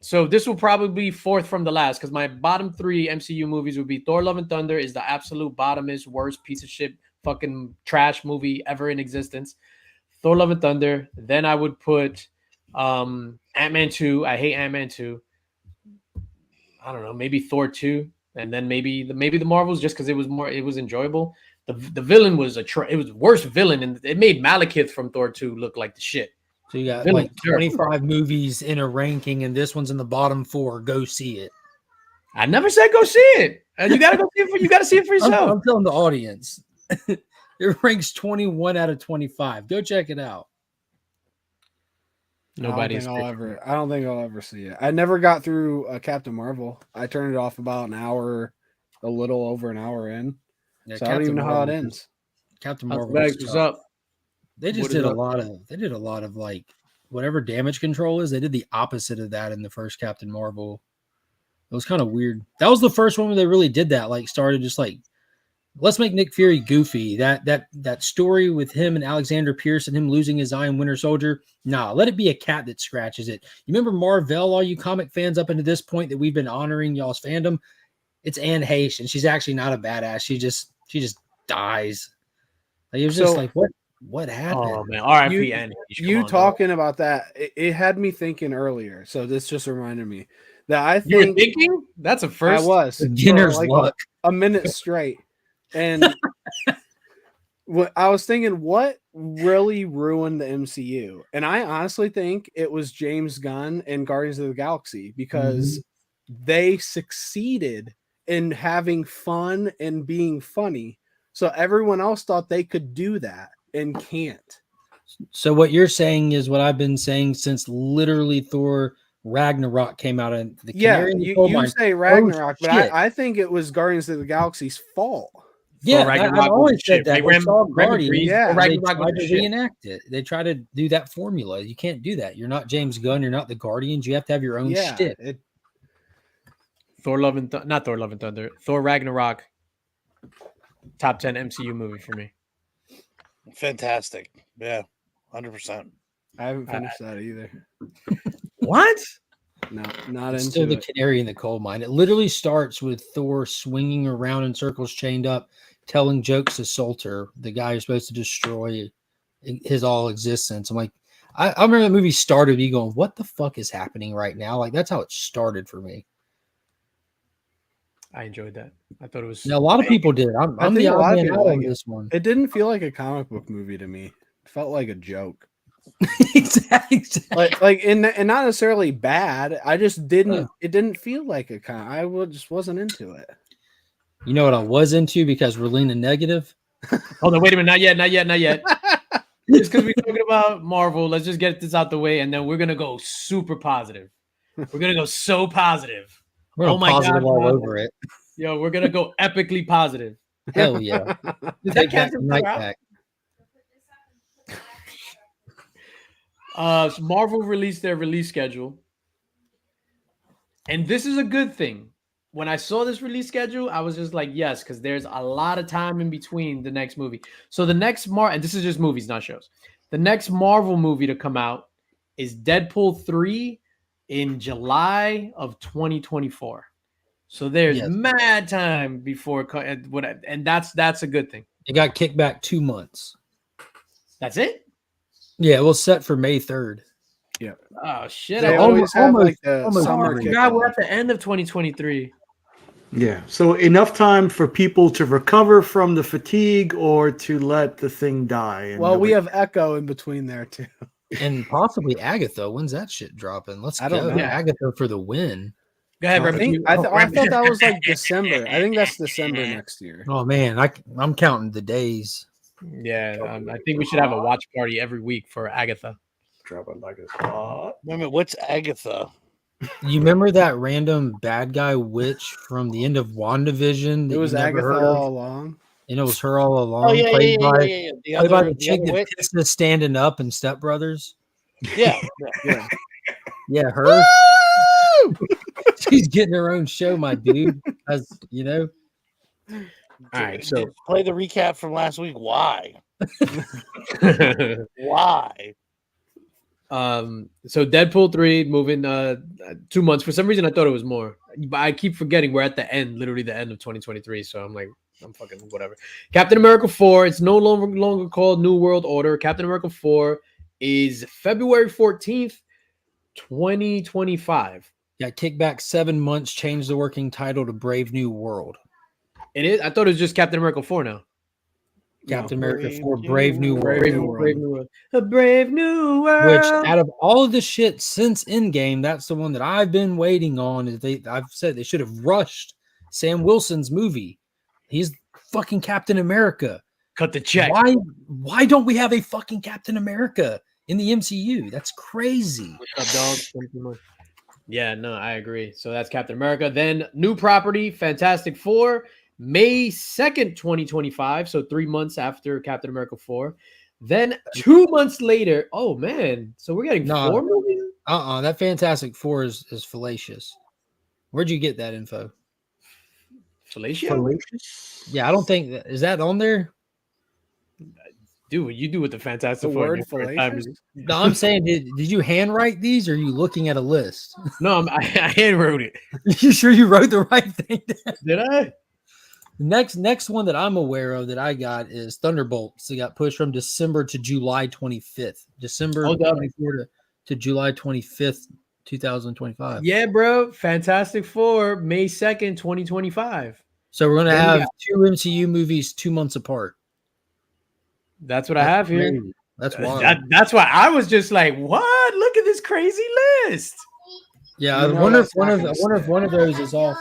[SPEAKER 3] So this will probably be fourth from the last because my bottom 3 MCU movies would be Thor: Love and Thunder is the absolute bottomest, worst piece of shit, fucking trash movie ever in existence. Thor: Love and Thunder. Then I would put Ant-Man 2. I hate Ant-Man 2. I don't know, maybe Thor 2, and then maybe the Marvels just because it was enjoyable. The villain was it was worst villain, and it made Malekith from Thor 2 look like the shit.
[SPEAKER 5] So you got
[SPEAKER 3] Villain
[SPEAKER 5] like 25 movies in a ranking, and this one's in the bottom 4. Go see it.
[SPEAKER 3] I never said go see it. You gotta go see it. You gotta see it for yourself.
[SPEAKER 5] I'm telling the audience. It ranks 21 out of 25. Go check it out.
[SPEAKER 3] Nobody's.
[SPEAKER 2] I don't think I'll ever see it. I never got through Captain Marvel. I turned it off about a little over an hour in.
[SPEAKER 5] Yeah,
[SPEAKER 2] So I don't even know how it ends.
[SPEAKER 5] Captain
[SPEAKER 3] Marvel.
[SPEAKER 5] Marvel.
[SPEAKER 3] What's up?
[SPEAKER 5] They just did a lot of like whatever damage control is. They did the opposite of that in the first Captain Marvel. It was kind of weird. That was the first one where they really did that. Like started just like, let's make Nick Fury goofy. That story with him and Alexander Pierce and him losing his eye in Winter Soldier. Nah, let it be a cat that scratches it. You remember Marvel, all you comic fans up until this point that we've been honoring y'all's fandom? It's Anne Heche, and she's actually not a badass. She just dies. Like, it was just like, what happened?
[SPEAKER 3] Oh man, R.I.P. Anne Heche.
[SPEAKER 2] You talking about that? It had me thinking earlier. So this just reminded me that I
[SPEAKER 3] You were
[SPEAKER 2] think
[SPEAKER 3] thinking that's a first.
[SPEAKER 2] I was
[SPEAKER 5] beginner's
[SPEAKER 2] for like
[SPEAKER 5] luck.
[SPEAKER 2] a minute straight, and what I was thinking, what really ruined the MCU? And I honestly think it was James Gunn and Guardians of the Galaxy because they succeeded in having fun and being funny. So everyone else thought they could do that and can't.
[SPEAKER 5] So what you're saying is what I've been saying since literally Thor Ragnarok came out. And the Canary in the Coal
[SPEAKER 2] you
[SPEAKER 5] Mine.
[SPEAKER 2] say Ragnarok, but
[SPEAKER 5] shit.
[SPEAKER 2] I think it was Guardians of the Galaxy's fault.
[SPEAKER 5] Yeah,
[SPEAKER 3] Ragnarok
[SPEAKER 5] I've always said
[SPEAKER 3] shit.
[SPEAKER 5] that.
[SPEAKER 3] Like
[SPEAKER 5] They saw
[SPEAKER 3] Rem
[SPEAKER 5] Guardians,
[SPEAKER 3] agrees.
[SPEAKER 2] Yeah,
[SPEAKER 5] they
[SPEAKER 3] Ragnarok
[SPEAKER 5] tried
[SPEAKER 3] was
[SPEAKER 5] to
[SPEAKER 3] shit.
[SPEAKER 5] reenact it. They try to do that formula. You can't do that. You're not James Gunn. You're not the Guardians. You have to have your own shtick.
[SPEAKER 3] Thor: Love and not Thor: Love and Thunder. Thor Ragnarok. Top 10 MCU movie for me.
[SPEAKER 6] Fantastic. Yeah, 100%.
[SPEAKER 2] I haven't finished that either.
[SPEAKER 3] What?
[SPEAKER 2] No, not
[SPEAKER 5] It's
[SPEAKER 2] into
[SPEAKER 5] still the
[SPEAKER 2] it.
[SPEAKER 5] Canary in the Coal Mine. It literally starts with Thor swinging around in circles, chained up, telling jokes to Solter, the guy who's supposed to destroy his all existence. I'm like, I remember the movie started, me going, what the fuck is happening right now? Like, that's how it started for me.
[SPEAKER 3] I enjoyed that. I thought it was.
[SPEAKER 5] Now, a lot of people did. I'm
[SPEAKER 2] think
[SPEAKER 5] the
[SPEAKER 2] a
[SPEAKER 5] odd
[SPEAKER 2] lot of
[SPEAKER 5] man
[SPEAKER 2] people
[SPEAKER 5] out
[SPEAKER 2] like
[SPEAKER 5] on
[SPEAKER 2] it.
[SPEAKER 5] this one.
[SPEAKER 2] It didn't feel like a comic book movie to me. It felt like a joke.
[SPEAKER 5] Exactly.
[SPEAKER 2] Like and not necessarily bad. I just didn't. It didn't feel like a con. Just wasn't into it.
[SPEAKER 5] You know what I was into because we're leaning negative?
[SPEAKER 3] Hold on, wait a minute. Not yet. Just because we're talking about Marvel, let's just get this out the way, and then we're gonna go super positive. We're gonna go so positive.
[SPEAKER 5] We're going positive all over it.
[SPEAKER 3] Yo, we're gonna go epically positive.
[SPEAKER 5] Hell yeah. Take that night back.
[SPEAKER 3] So Marvel released their release schedule, and this is a good thing. When I saw this release schedule, I was just like, yes, because there's a lot of time in between the next movie. So the next and this is just movies, not shows. The next Marvel movie to come out is Deadpool 3 in July of 2024. So there's mad time before, and that's a good thing.
[SPEAKER 5] It got kicked back 2 months.
[SPEAKER 3] That's it?
[SPEAKER 5] Yeah, it was set for May 3rd.
[SPEAKER 2] Yeah.
[SPEAKER 3] Oh shit!
[SPEAKER 2] They always have like the summer
[SPEAKER 3] God,
[SPEAKER 2] kickoff.
[SPEAKER 3] we're at the end of 2023.
[SPEAKER 4] Yeah. So enough time for people to recover from the fatigue or to let the thing die.
[SPEAKER 2] Well, we have Echo in between there too.
[SPEAKER 5] And possibly Agatha. When's that shit dropping? Let's
[SPEAKER 2] I
[SPEAKER 5] go.
[SPEAKER 2] don't know.
[SPEAKER 5] Agatha for the win.
[SPEAKER 3] Go ahead,
[SPEAKER 2] I thought that was like December. I think that's December next year.
[SPEAKER 5] Oh man, I'm counting the days.
[SPEAKER 3] Yeah, I think we should have a watch party every week for Agatha.
[SPEAKER 4] Drop it like a spot.
[SPEAKER 6] Wait a minute, what's Agatha?
[SPEAKER 5] You remember that random bad guy witch from the end of WandaVision?
[SPEAKER 2] It was Agatha all along.
[SPEAKER 5] And it was her all along.
[SPEAKER 6] Oh, yeah.
[SPEAKER 5] Played by the
[SPEAKER 6] The
[SPEAKER 5] chick
[SPEAKER 6] other
[SPEAKER 5] that
[SPEAKER 6] witch?
[SPEAKER 5] pissed us Standing Up and Step Brothers.
[SPEAKER 6] Yeah.
[SPEAKER 5] Yeah, her. She's getting her own show, my dude. As you know.
[SPEAKER 3] All right, so
[SPEAKER 6] Play the recap from last week. Why? Why?
[SPEAKER 3] So Deadpool 3 moving 2 months. For some reason, I thought it was more, but I keep forgetting we're at the end, literally the end of 2023. So I'm like, I'm fucking whatever. Captain America 4. It's no longer called New World Order. Captain America 4 is February 14th, 2025.
[SPEAKER 5] Got kicked back 7 months, changed the working title to Brave New World.
[SPEAKER 3] It is. I thought it was just Captain America 4 now.
[SPEAKER 5] Captain America
[SPEAKER 6] Brave
[SPEAKER 5] 4,
[SPEAKER 6] New
[SPEAKER 5] Brave New World.
[SPEAKER 2] Brave New World.
[SPEAKER 3] Brave New World. A brave new world.
[SPEAKER 5] Which, out of all of the shit since Endgame, that's the one that I've been waiting on. I've said they should have rushed Sam Wilson's movie. He's fucking Captain America.
[SPEAKER 3] Cut the check.
[SPEAKER 5] Why don't we have a fucking Captain America in the MCU? That's crazy.
[SPEAKER 3] What's up, dog? Thank you much. Yeah, no, I agree. So that's Captain America. Then new property, Fantastic Four, May 2nd, 2025. So 3 months after Captain America 4. Then 2 months later, oh man, so we're getting 4 movies?
[SPEAKER 5] That Fantastic Four is fallacious. Where'd you get that info?
[SPEAKER 3] Fallacious?
[SPEAKER 5] Yeah, I don't think that is that on there.
[SPEAKER 3] Do what you do with the Fantastic
[SPEAKER 2] The
[SPEAKER 3] Four.
[SPEAKER 2] word fallacious?
[SPEAKER 5] No, I'm saying, did you handwrite these, or are you looking at a list?
[SPEAKER 3] No, I handwrote it.
[SPEAKER 5] You sure you wrote the right thing down?
[SPEAKER 3] Did I?
[SPEAKER 5] Next one that I'm aware of that I got is Thunderbolts. It got pushed from December to July 25th. December 24th to July 25th, 2025.
[SPEAKER 3] Yeah, bro. Fantastic Four, May 2nd, 2025.
[SPEAKER 5] So we're gonna have 2 MCU movies 2 months apart.
[SPEAKER 3] That's what I have here.
[SPEAKER 5] Crazy. That's wild.
[SPEAKER 3] That's why I was just like, what? Look at this crazy list.
[SPEAKER 5] Yeah, I wonder if one of those is off.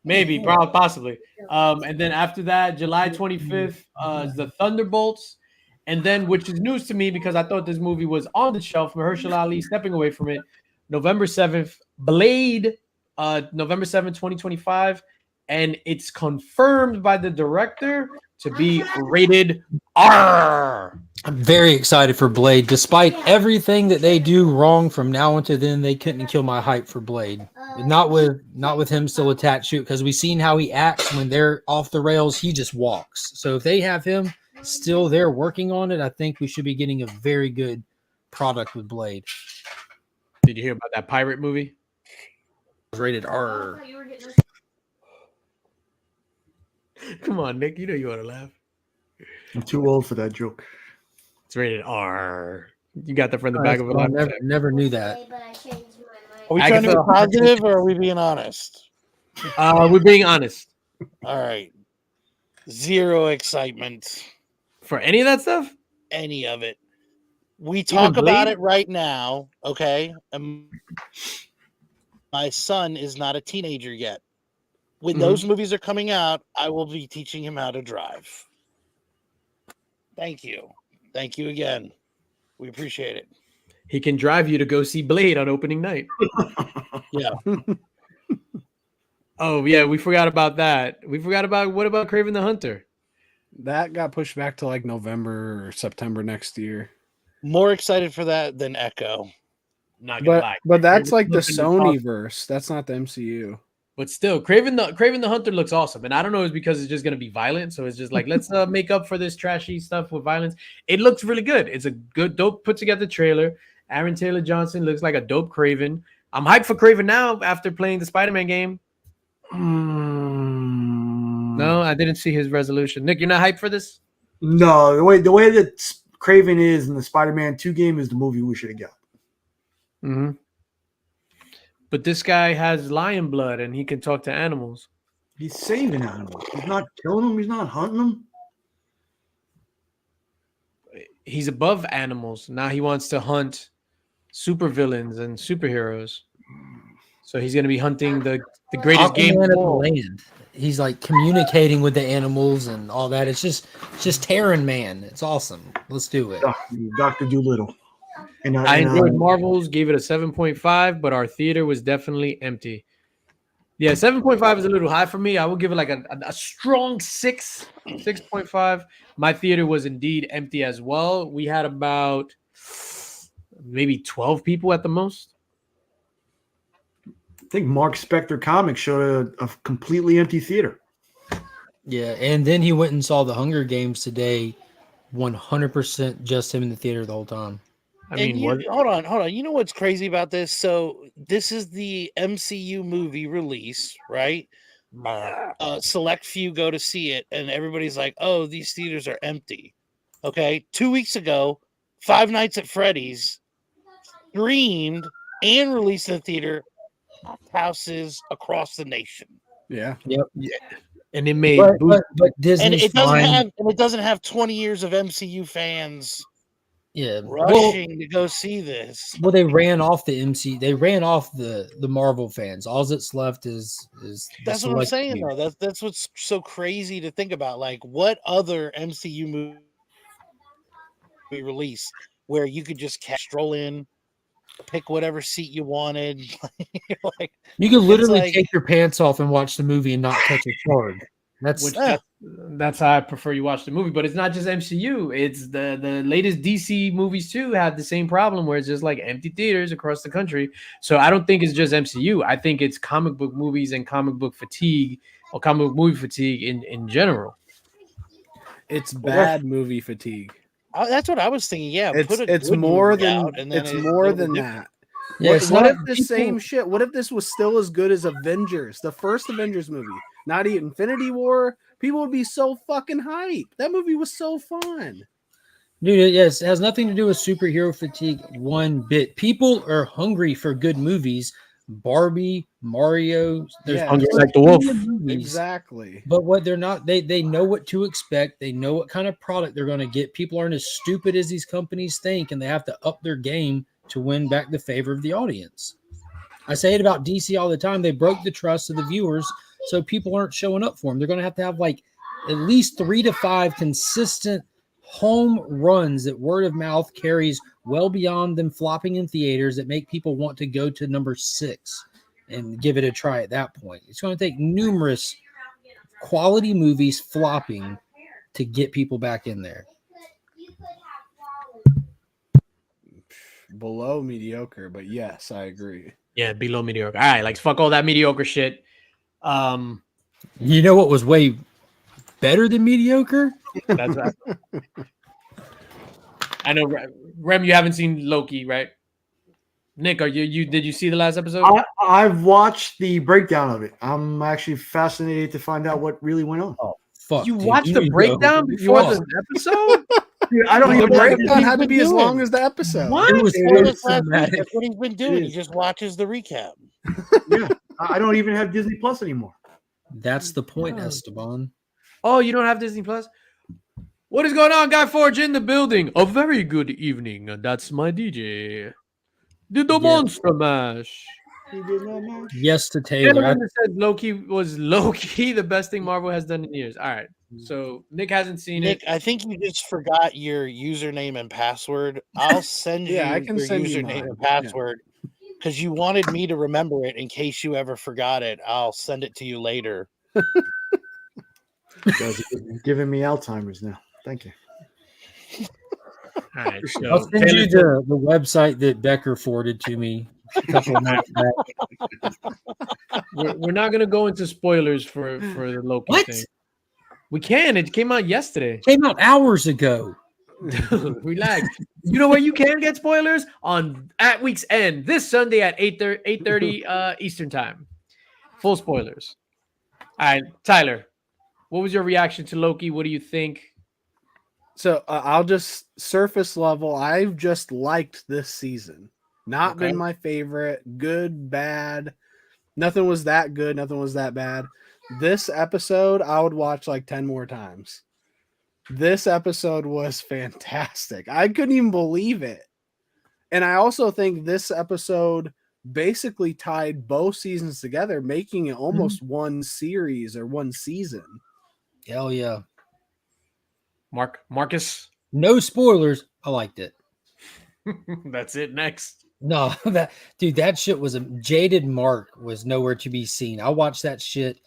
[SPEAKER 3] Maybe, probably, possibly. And then after that, July 25th is the Thunderbolts. And then, which is news to me because I thought this movie was on the shelf, Mahershala Ali stepping away from it. November 7th, Blade, November 7th, 2025. And it's confirmed by the director to be rated R.
[SPEAKER 5] I'm very excited for Blade. Despite everything that they do wrong from now until then, they couldn't kill my hype for Blade. Not with him still attached to it, because we've seen how he acts when they're off the rails. He just walks. So if they have him still there working on it, I think we should be getting a very good product with Blade.
[SPEAKER 3] Did you hear about that pirate movie?
[SPEAKER 5] It was rated R.
[SPEAKER 3] Come on, Nick. You know you want to laugh.
[SPEAKER 4] I'm too old for that joke.
[SPEAKER 3] It's rated R. You got that from the back of it.
[SPEAKER 5] I never knew that.
[SPEAKER 6] Are we trying to be positive or are we being honest?
[SPEAKER 3] We're being honest.
[SPEAKER 6] All right. Zero excitement.
[SPEAKER 3] For any of that stuff?
[SPEAKER 6] Any of it. We talk about it right now, okay? My son is not a teenager yet. When those movies are coming out, I will be teaching him how to drive. Thank you. Thank you again. We appreciate it.
[SPEAKER 3] He can drive you to go see Blade on opening night.
[SPEAKER 6] Yeah.
[SPEAKER 3] Oh, yeah. We forgot about that. What about Kraven the Hunter?
[SPEAKER 2] That got pushed back to like November or September next year.
[SPEAKER 6] More excited for that than Echo.
[SPEAKER 3] Not gonna lie.
[SPEAKER 2] But that's like the Sony verse. That's not the MCU.
[SPEAKER 3] But still, Kraven the Hunter looks awesome. And I don't know if it's because it's just going to be violent. So it's just like, let's make up for this trashy stuff with violence. It looks really good. It's a good, dope, put together trailer. Aaron Taylor Johnson looks like a dope Kraven. I'm hyped for Kraven now after playing the Spider-Man game. No, I didn't see his resolution. Nick, you're not hyped for this?
[SPEAKER 4] No, the way that Kraven is in the Spider-Man 2 game is the movie we should have got.
[SPEAKER 3] Mm-hmm. But this guy has lion blood and he can talk to animals.
[SPEAKER 4] He's saving animals. He's not killing them. He's not hunting them.
[SPEAKER 3] He's above animals. Now he wants to hunt supervillains and superheroes. So he's going to be hunting the greatest game of all.
[SPEAKER 5] Land. He's like communicating with the animals and all that. It's just Terran Man. It's awesome. Let's do it.
[SPEAKER 4] Dr. Doolittle.
[SPEAKER 3] I enjoyed Marvels, gave it a 7.5, but our theater was definitely empty. Yeah, 7.5 is a little high for me. I will give it like a strong 6.5. My theater was indeed empty as well. We had about maybe 12 people at the most.
[SPEAKER 4] I think Mark Spector Comics showed a completely empty theater.
[SPEAKER 5] Yeah, and then he went and saw the Hunger Games today. 100% just him in the theater the whole time.
[SPEAKER 3] I mean,
[SPEAKER 6] hold on. You know what's crazy about this? So this is the MCU movie release, right? Select few go to see it, and everybody's like, "Oh, these theaters are empty." Okay, 2 weeks ago, Five Nights at Freddy's streamed and released in the theater, houses across the nation.
[SPEAKER 2] Yeah.
[SPEAKER 5] Yep.
[SPEAKER 3] and it made
[SPEAKER 5] But
[SPEAKER 6] And
[SPEAKER 5] Disney's
[SPEAKER 6] it doesn't have 20 years of MCU fans rushing to go see this.
[SPEAKER 5] Well, they ran off the MC. They ran off the Marvel fans. All that's left is
[SPEAKER 6] That's what I'm saying, though. That's what's so crazy to think about. Like, what other MCU movie release where you could just stroll in, pick whatever seat you wanted. Like,
[SPEAKER 5] you could literally take your pants off and watch the movie and not touch a card.
[SPEAKER 3] That's how I prefer you watch the movie. But it's not just MCU. It's the latest DC movies too have the same problem where it's just like empty theaters across the country. So I don't think it's just MCU. I think it's comic book movies and comic book fatigue or comic book movie fatigue in general.
[SPEAKER 2] It's bad movie fatigue.
[SPEAKER 6] That's what I was thinking. Yeah,
[SPEAKER 2] it's more than that.
[SPEAKER 5] Yeah,
[SPEAKER 2] what if the same shit? What if this was still as good as Avengers, the first Avengers movie? Not even Infinity War. People would be so fucking hype. That movie was so fun.
[SPEAKER 5] Dude, yes, it has nothing to do with superhero fatigue one bit. People are hungry for good movies. Barbie, Mario, there's
[SPEAKER 3] hungry like the wolf.
[SPEAKER 2] Exactly.
[SPEAKER 5] But what they're not, they know what to expect. They know what kind of product they're going to get. People aren't as stupid as these companies think, and they have to up their game to win back the favor of the audience. I say it about DC all the time. They broke the trust of the viewers, so people aren't showing up for them. They're going to have like at least 3 to 5 consistent home runs that word of mouth carries well beyond them flopping in theaters that make people want to go to number 6 and give it a try at that point. It's going to take numerous quality movies flopping to get people back in there.
[SPEAKER 2] Below mediocre, but yes, I agree.
[SPEAKER 3] Yeah, below mediocre. All right, like fuck all that mediocre shit.
[SPEAKER 5] You know what was way better than mediocre?
[SPEAKER 3] That's right. I know, Rem, you haven't seen Loki, right? Nick, did you see the last episode?
[SPEAKER 4] I've watched the breakdown of it. I'm actually fascinated to find out what really went on.
[SPEAKER 5] Oh, fuck.
[SPEAKER 3] You watched the breakdown before the episode?
[SPEAKER 4] Dude, I don't
[SPEAKER 2] The
[SPEAKER 4] even
[SPEAKER 2] breakdown had to be as long as the episode.
[SPEAKER 3] What?
[SPEAKER 5] It was
[SPEAKER 6] That's what he's been doing. He just watches the recap.
[SPEAKER 4] Yeah, I don't even have Disney Plus anymore.
[SPEAKER 5] That's the point, Esteban.
[SPEAKER 3] Oh, you don't have Disney Plus? What is going on, Guy Forge in the building? A very good evening. That's my DJ. Did the Monster Mash?
[SPEAKER 5] Yes to Taylor.
[SPEAKER 3] Everyone said Loki was low-key the best thing Marvel has done in years. All right. So Nick hasn't seen it.
[SPEAKER 6] Nick, I think you just forgot your username and password. I'll send you
[SPEAKER 2] I can
[SPEAKER 6] your
[SPEAKER 2] send you
[SPEAKER 6] username
[SPEAKER 2] mine.
[SPEAKER 6] and password because you wanted me to remember it in case you ever forgot it. I'll send it to you later.
[SPEAKER 4] You guys are giving me Alzheimer's now. Thank you.
[SPEAKER 3] All right. So
[SPEAKER 5] I'll send you the website that Becker forwarded to me a couple of months back.
[SPEAKER 3] we're not going to go into spoilers for the Loki thing. We can. It came out yesterday.
[SPEAKER 5] Came out hours ago.
[SPEAKER 3] Dude, relax. You know where you can get spoilers? At week's end this Sunday at 8:30 Eastern time. Full spoilers. All right, Tyler, what was your reaction to Loki? What do you think?
[SPEAKER 2] So I'll just surface level. I've just liked this season. Not been my favorite. Good, bad. Nothing was that good. Nothing was that bad. This episode, I would watch like 10 more times. This episode was fantastic. I couldn't even believe it. And I also think this episode basically tied both seasons together, making it almost one series or one season.
[SPEAKER 5] Hell yeah.
[SPEAKER 3] Marcus?
[SPEAKER 5] No spoilers. I liked it.
[SPEAKER 3] That's it. Next.
[SPEAKER 5] No, that shit was Jaded Mark was nowhere to be seen. I watched that shit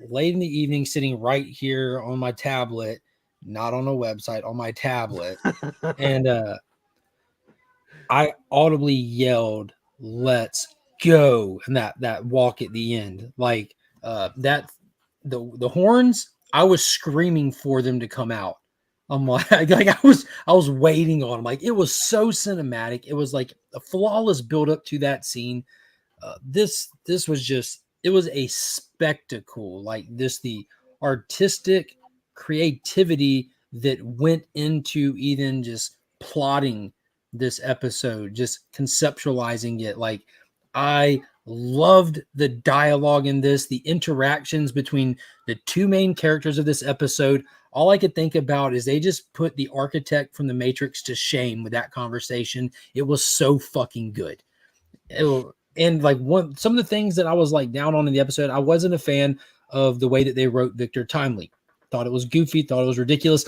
[SPEAKER 5] late in the evening, sitting right here on my tablet, not on a website, on my tablet. And I audibly yelled, "Let's go!" And that walk at the end, like the horns, I was screaming for them to come out. I'm like I was waiting on him. Like it was so cinematic. It was like a flawless build up to that scene. This was just it was a spectacle. Like the artistic creativity that went into even just plotting this episode, just conceptualizing it. Like I loved the dialogue in this, the interactions between the two main characters of this episode. All I could think about is they just put the architect from the Matrix to shame with that conversation. It was so fucking good. And like some of the things that I was like down on in the episode, I wasn't a fan of the way that they wrote Victor Timely. Thought it was goofy, thought it was ridiculous.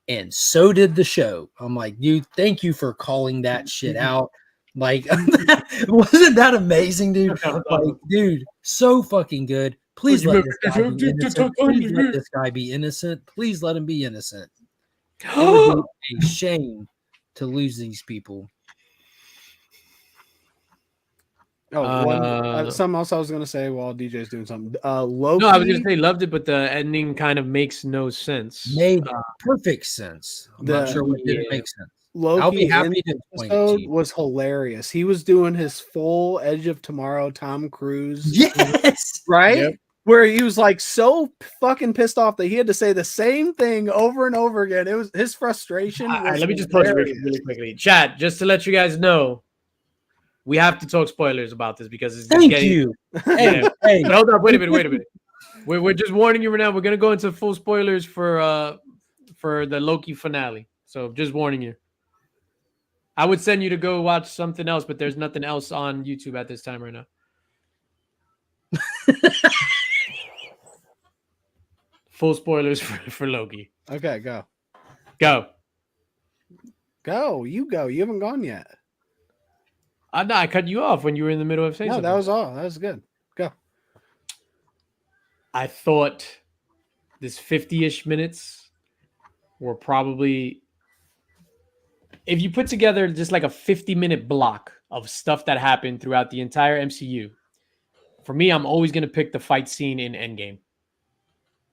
[SPEAKER 5] And so did the show. I'm like, dude, thank you for calling that shit out. Like, wasn't that amazing, dude? Like, dude, so fucking good. Please let this guy be innocent. Please let this guy be innocent. Please let him be innocent. It would be a shame to lose these people.
[SPEAKER 2] Oh, something else I was gonna say while DJ's doing something. Loki.
[SPEAKER 3] No, I was gonna say loved it, but the ending kind of makes no sense.
[SPEAKER 5] Made perfect sense. I'm not sure what didn't make sense.
[SPEAKER 2] Loki
[SPEAKER 5] I'll be happy to explain it to
[SPEAKER 2] episode
[SPEAKER 5] you.
[SPEAKER 2] was hilarious. He was doing his full Edge of Tomorrow Tom Cruise.
[SPEAKER 5] Yes,
[SPEAKER 2] Right?
[SPEAKER 3] Yep.
[SPEAKER 2] Where he was like so fucking pissed off that he had to say the same thing over and over again. It was his frustration.
[SPEAKER 3] All right, let me just pause you really quickly. Chat, just to let you guys know, we have to talk spoilers about this because it's
[SPEAKER 5] Thank
[SPEAKER 3] getting.
[SPEAKER 5] you. Hey,
[SPEAKER 3] Yeah.
[SPEAKER 5] hey.
[SPEAKER 3] But hold up, wait a minute. We're just warning you right now. We're gonna go into full spoilers for the Loki finale. So just warning you. I would send you to go watch something else, but there's nothing else on YouTube at this time right now. Full spoilers for Loki.
[SPEAKER 2] Okay, go.
[SPEAKER 3] Go.
[SPEAKER 2] Go. You go. You haven't gone yet.
[SPEAKER 3] No, I cut you off when you were in the middle of saying
[SPEAKER 2] No,
[SPEAKER 3] something.
[SPEAKER 2] that was all. That was good. Go.
[SPEAKER 3] I thought this 50-ish minutes were probably, if you put together just like a 50-minute block of stuff that happened throughout the entire MCU, for me, I'm always going to pick the fight scene in Endgame.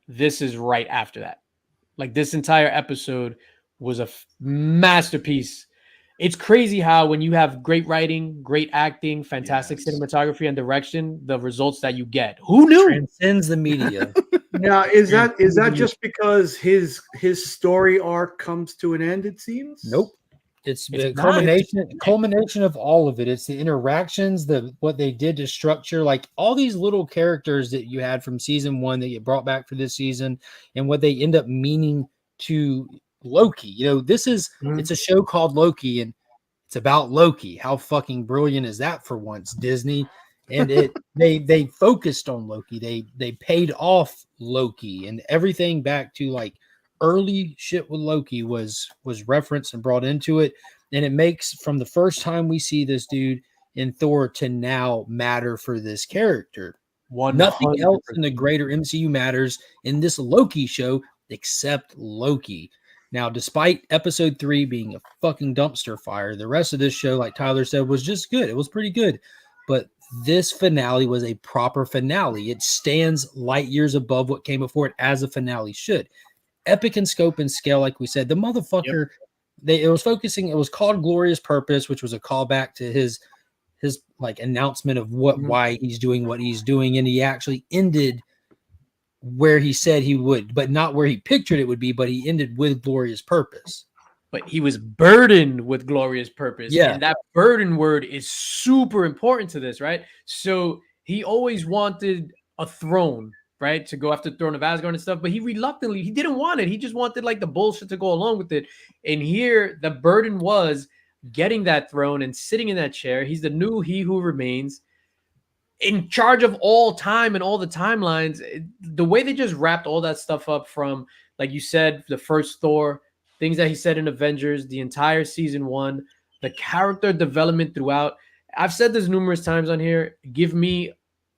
[SPEAKER 3] This is right after that. Like this entire episode was a masterpiece. It's crazy how when you have great writing, great acting, fantastic cinematography and direction, the results that you get. Who knew?
[SPEAKER 5] Transcends the media.
[SPEAKER 4] Now, is that just because his story arc comes to an end? It seems.
[SPEAKER 5] Nope. It's the
[SPEAKER 3] It's not.
[SPEAKER 5] culmination of all of it. It's the interactions, what they did to structure, like all these little characters that you had from season one that get brought back for this season, and what they end up meaning to Loki. You know, it's a show called Loki, and it's about Loki. How fucking brilliant is that for once, Disney? And they focused on Loki. They paid off Loki, and everything back to like early shit with Loki was referenced and brought into it. And it makes from the first time we see this dude in Thor to now matter for this character.
[SPEAKER 3] 100%.
[SPEAKER 5] Nothing else in the greater MCU matters in this Loki show except Loki. Now, despite episode 3 being a fucking dumpster fire, the rest of this show, like Tyler said, was just good. It was pretty good. But this finale was a proper finale. It stands light years above what came before it, as a finale should. Epic in scope and scale, like we said. The motherfucker, it was called Glorious Purpose, which was a callback to his like announcement of why he's doing what he's doing. And he actually ended where he said he would, but not where he pictured it would be, but he ended with Glorious Purpose.
[SPEAKER 3] But he was burdened with glorious purpose.
[SPEAKER 5] Yeah.
[SPEAKER 3] And that burden word is super important to this, right? So he always wanted a throne, right? To go after the throne of Asgard and stuff, but he didn't want it. He just wanted like the bullshit to go along with it. And here the burden was getting that throne and sitting in that chair. He's the new He Who Remains, in charge of all time and all the timelines. The way they just wrapped all that stuff up, from, like you said, the first Thor, things that he said in Avengers, the entire season 1, the character development throughout. I've said this numerous times on here. Give me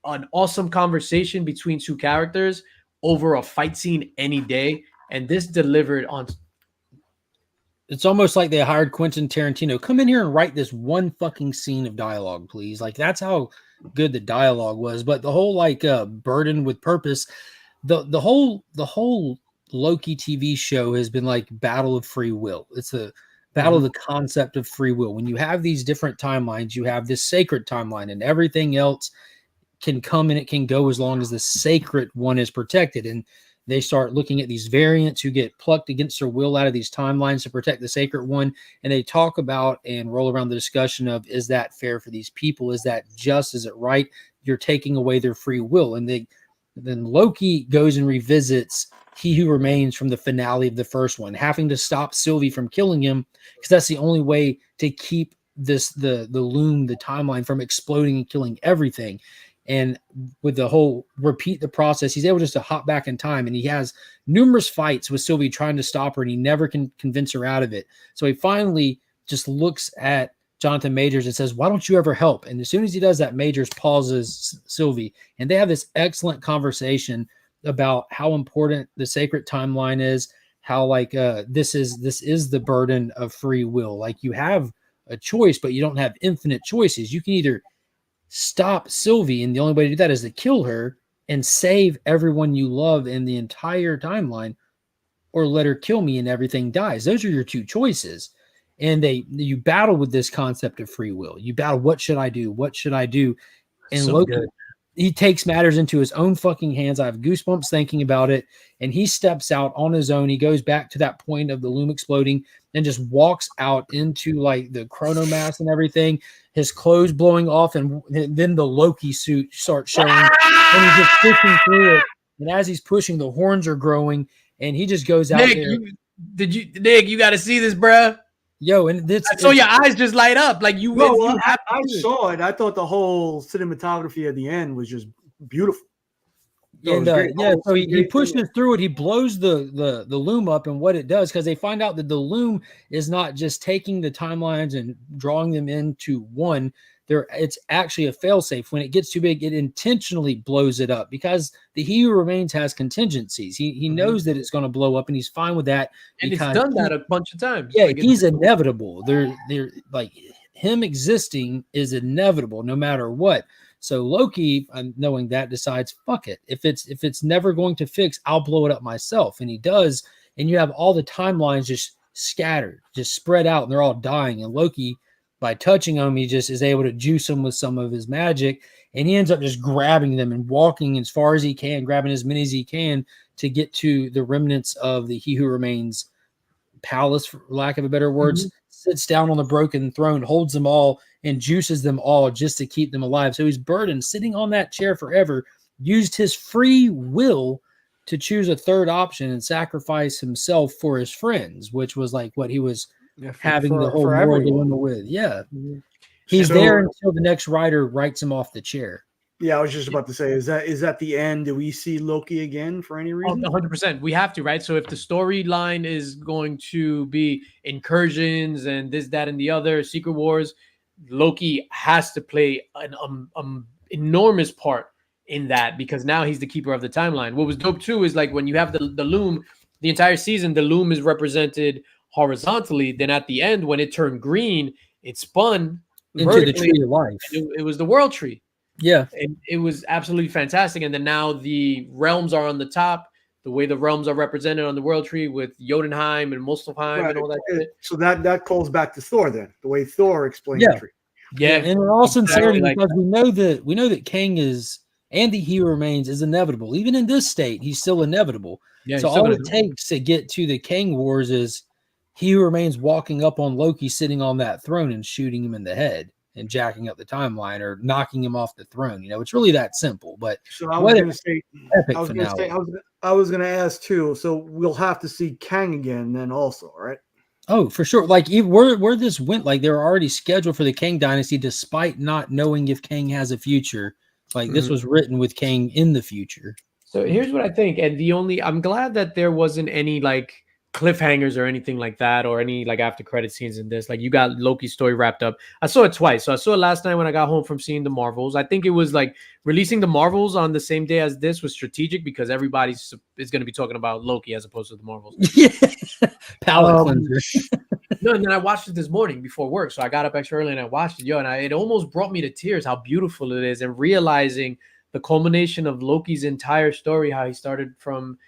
[SPEAKER 3] an awesome conversation between two characters over a fight scene any day. And this delivered on.
[SPEAKER 5] It's almost like they hired Quentin Tarantino. Come in here and write this one fucking scene of dialogue, please. Like, that's how good the dialogue was. But the whole like burden with purpose, the whole Loki TV show has been like battle of free will. It's a battle of the concept of free will. When you have these different timelines, you have this sacred timeline, and everything else can come and it can go as long as the sacred one is protected. And they start looking at these variants who get plucked against their will out of these timelines to protect the sacred one. And they talk about and roll around the discussion of, is that fair for these people? Is that just? Is it right? You're taking away their free will. And then Loki goes and revisits He Who Remains from the finale of the first one, having to stop Sylvie from killing him, because that's the only way to keep the loom, the timeline, from exploding and killing everything. And with the whole repeat the process, he's able just to hop back in time, and he has numerous fights with Sylvie trying to stop her, and he never can convince her out of it. So he finally just looks at Jonathan Majors and says, "Why don't you ever help?" And as soon as he does that, Majors pauses Sylvie, and they have this excellent conversation about how important the sacred timeline is, how like this is the burden of free will. Like, you have a choice, but you don't have infinite choices. You can either stop Sylvie, and the only way to do that is to kill her and save everyone you love in the entire timeline, or let her kill me and everything dies. Those are your two choices. And you battle with this concept of free will. You battle, what should I do? What should I do? And
[SPEAKER 3] So
[SPEAKER 5] Loki,
[SPEAKER 3] good.
[SPEAKER 5] he takes matters into his own fucking hands. I have goosebumps thinking about it. And he steps out on his own. He goes back to that point of the loom exploding and just walks out into like the chronomass and everything, his clothes blowing off, and then the Loki suit starts showing, and he's just pushing through it. And as he's pushing, the horns are growing, and he just goes out
[SPEAKER 3] Nick,
[SPEAKER 5] there.
[SPEAKER 3] Nick, you got to see this, bruh.
[SPEAKER 5] Yo, and this,
[SPEAKER 3] I saw your eyes just light up. Like you,
[SPEAKER 4] No,
[SPEAKER 3] you have
[SPEAKER 4] I
[SPEAKER 3] to do it.
[SPEAKER 4] saw it. I thought the whole cinematography at the end was just beautiful.
[SPEAKER 5] And
[SPEAKER 4] great.
[SPEAKER 5] yeah,
[SPEAKER 4] Oh,
[SPEAKER 5] so he
[SPEAKER 4] great.
[SPEAKER 5] pushes through it. He blows the loom up, and what it does, because they find out that the loom is not just taking the timelines and drawing them into one. It's actually a failsafe. When it gets too big, it intentionally blows it up, because the He Who Remains has contingencies. He knows that it's going to blow up, and he's fine with that.
[SPEAKER 3] And it's
[SPEAKER 5] because
[SPEAKER 3] done that a bunch of times.
[SPEAKER 5] Yeah,
[SPEAKER 3] Like,
[SPEAKER 5] he's inevitable. They're like, him existing is inevitable no matter what. So Loki, knowing that, decides, fuck it. If it's never going to fix, I'll blow it up myself. And he does. And you have all the timelines just scattered, just spread out, and they're all dying. And Loki, by touching them, he just is able to juice them with some of his magic. And he ends up just grabbing them and walking as far as he can, grabbing as many as he can to get to the remnants of the He Who Remains palace, for lack of a better words, sits down on the broken throne, holds them all, and juices them all just to keep them alive. So he's burdened, sitting on that chair forever, used his free will to choose a third option and sacrifice himself for his friends, which was like what he was having the whole moral dilemma with. Yeah. He's there until the next writer writes him off the chair.
[SPEAKER 4] Yeah, I was just about to say, is that the end? Do we see Loki again for any reason?
[SPEAKER 3] 100%. We have to, right? So if the storyline is going to be incursions and this, that, and the other, Secret Wars, Loki has to play an enormous part in that, because now he's the keeper of the timeline. What was dope too is like when you have the loom, the entire season, the loom is represented horizontally. Then at the end, when it turned green, it spun
[SPEAKER 5] into the tree of life.
[SPEAKER 3] It was the world tree.
[SPEAKER 5] Yeah.
[SPEAKER 3] And it was absolutely fantastic. And then now the realms are on the top, the way the realms are represented on the world tree with Jotunheim and Muspelheim and all that shit.
[SPEAKER 4] So that calls back to Thor then, the way Thor explained the tree.
[SPEAKER 3] Yeah.
[SPEAKER 5] And in all sincerity,
[SPEAKER 3] Exactly,
[SPEAKER 5] because we know that Kang is, and the He Who Remains is inevitable. Even in this state, he's still inevitable.
[SPEAKER 3] Yeah,
[SPEAKER 5] so all it takes to get to the Kang Wars is He Who Remains walking up on Loki sitting on that throne and shooting him in the head and jacking up the timeline or knocking him off the throne. You know, it's really that simple. But
[SPEAKER 4] so I was going to say, I was going to ask too. So we'll have to see Kang again then also, right?
[SPEAKER 5] Oh, for sure. Like where this went, like they're already scheduled for the Kang dynasty, despite not knowing if Kang has a future. Like this was written with Kang in the future.
[SPEAKER 3] So here's what I think. And I'm glad that there wasn't any like cliffhangers or anything like that, or any like after credit scenes in this. Like you got Loki's story wrapped up. I saw it twice. So I saw it last night when I got home from seeing the Marvels. I think it was like releasing the Marvels on the same day as this was strategic, because everybody is going to be talking about Loki as opposed to the Marvels.
[SPEAKER 5] Yeah. Palate cleanser.
[SPEAKER 3] No, and then I watched it this morning before work. So I got up extra early and I watched it. And it almost brought me to tears how beautiful it is, and realizing the culmination of Loki's entire story, how he started from